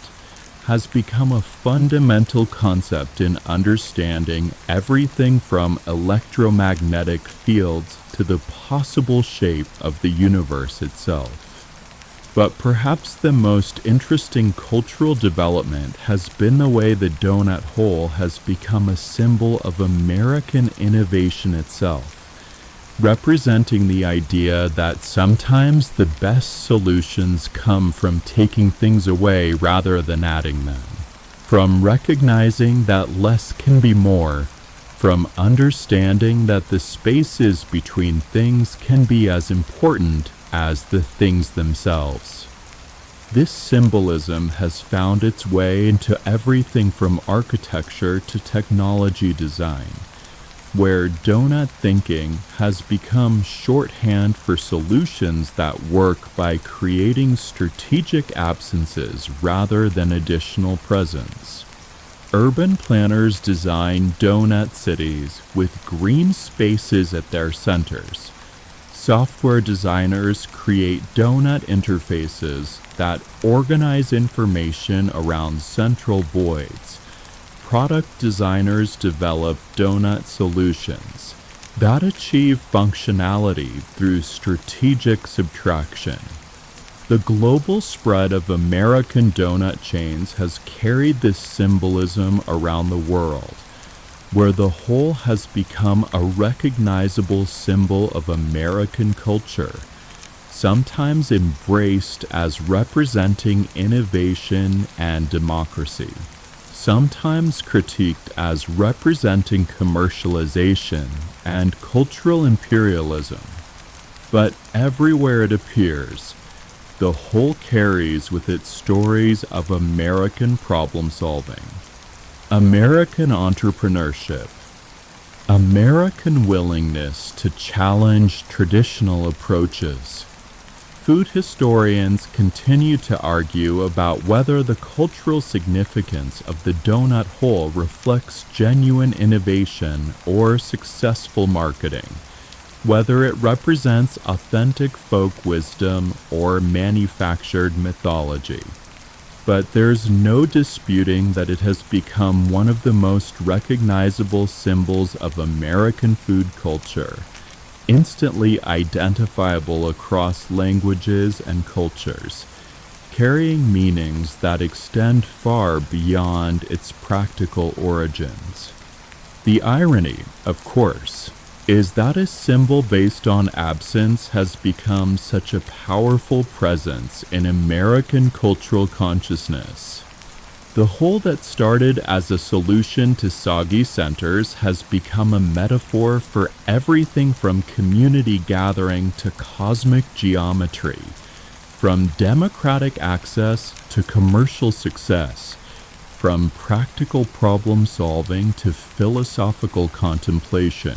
has become a fundamental concept in understanding everything from electromagnetic fields to the possible shape of the universe itself. But perhaps the most interesting cultural development has been the way the donut hole has become a symbol of American innovation itself, representing the idea that sometimes the best solutions come from taking things away rather than adding them, from recognizing that less can be more, from understanding that the spaces between things can be as important as the things themselves. This symbolism has found its way into everything from architecture to technology design, where donut thinking has become shorthand for solutions that work by creating strategic absences rather than additional presence. Urban planners design donut cities with green spaces at their centers. Software designers create donut interfaces that organize information around central voids. Product designers develop donut solutions that achieve functionality through strategic subtraction. The global spread of American donut chains has carried this symbolism around the world, where the whole has become a recognizable symbol of American culture, sometimes embraced as representing innovation and democracy, sometimes critiqued as representing commercialization and cultural imperialism. But everywhere it appears, the whole carries with it stories of American problem solving, American entrepreneurship, American willingness to challenge traditional approaches. Food historians continue to argue about whether the cultural significance of the donut hole reflects genuine innovation or successful marketing, whether it represents authentic folk wisdom or manufactured mythology. But there's no disputing that it has become one of the most recognizable symbols of American food culture, instantly identifiable across languages and cultures, carrying meanings that extend far beyond its practical origins. The irony, of course, is that a symbol based on absence has become such a powerful presence in American cultural consciousness. The hole that started as a solution to soggy centers has become a metaphor for everything from community gathering to cosmic geometry, from democratic access to commercial success, from practical problem solving to philosophical contemplation.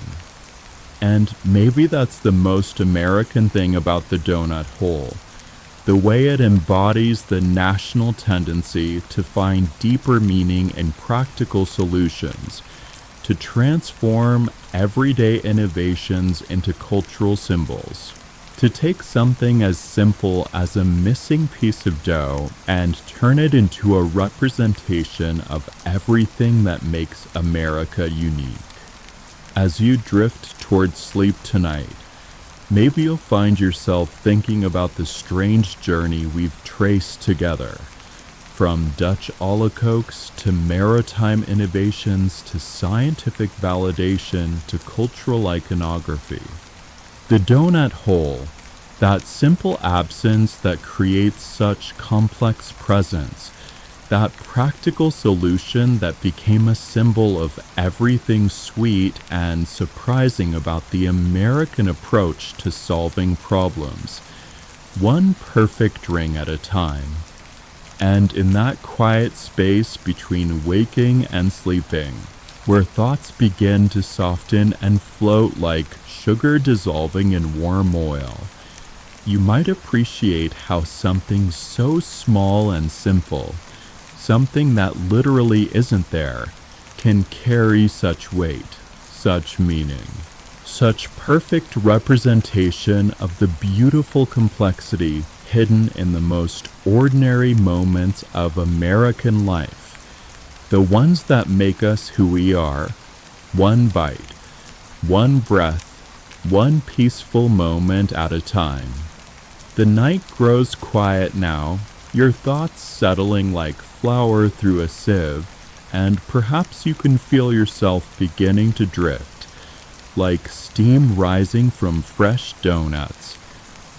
And maybe that's the most American thing about the donut hole, the way it embodies the national tendency to find deeper meaning in practical solutions, to transform everyday innovations into cultural symbols. To take something as simple as a missing piece of dough and turn it into a representation of everything that makes America unique. As you drift towards sleep tonight, maybe you'll find yourself thinking about the strange journey we've traced together, from Dutch olykoeks to maritime innovations to scientific validation to cultural iconography. The donut hole, that simple absence that creates such complex presence, that practical solution that became a symbol of everything sweet and surprising about the American approach to solving problems, one perfect ring at a time. And in that quiet space between waking and sleeping, where thoughts begin to soften and float like sugar dissolving in warm oil, you might appreciate how something so small and simple, something that literally isn't there, can carry such weight, such meaning, such perfect representation of the beautiful complexity hidden in the most ordinary moments of American life, the ones that make us who we are, one bite, one breath, one peaceful moment at a time. The night grows quiet now, your thoughts settling like flour through a sieve, and perhaps you can feel yourself beginning to drift, like steam rising from fresh donuts,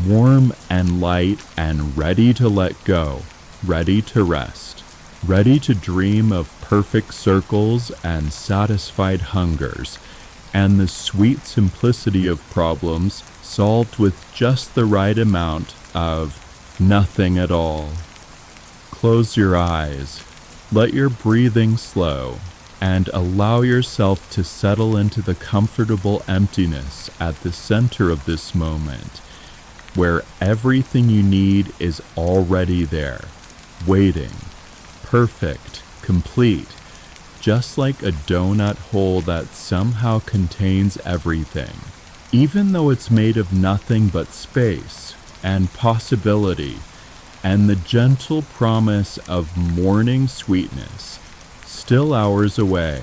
warm and light and ready to let go, ready to rest, ready to dream of perfect circles and satisfied hungers, and the sweet simplicity of problems solved with just the right amount of nothing at all. Close your eyes, let your breathing slow, and allow yourself to settle into the comfortable emptiness at the center of this moment, where everything you need is already there, waiting, perfect, complete, just like a donut hole that somehow contains everything, even though it's made of nothing but space and possibility and the gentle promise of morning sweetness, still hours away.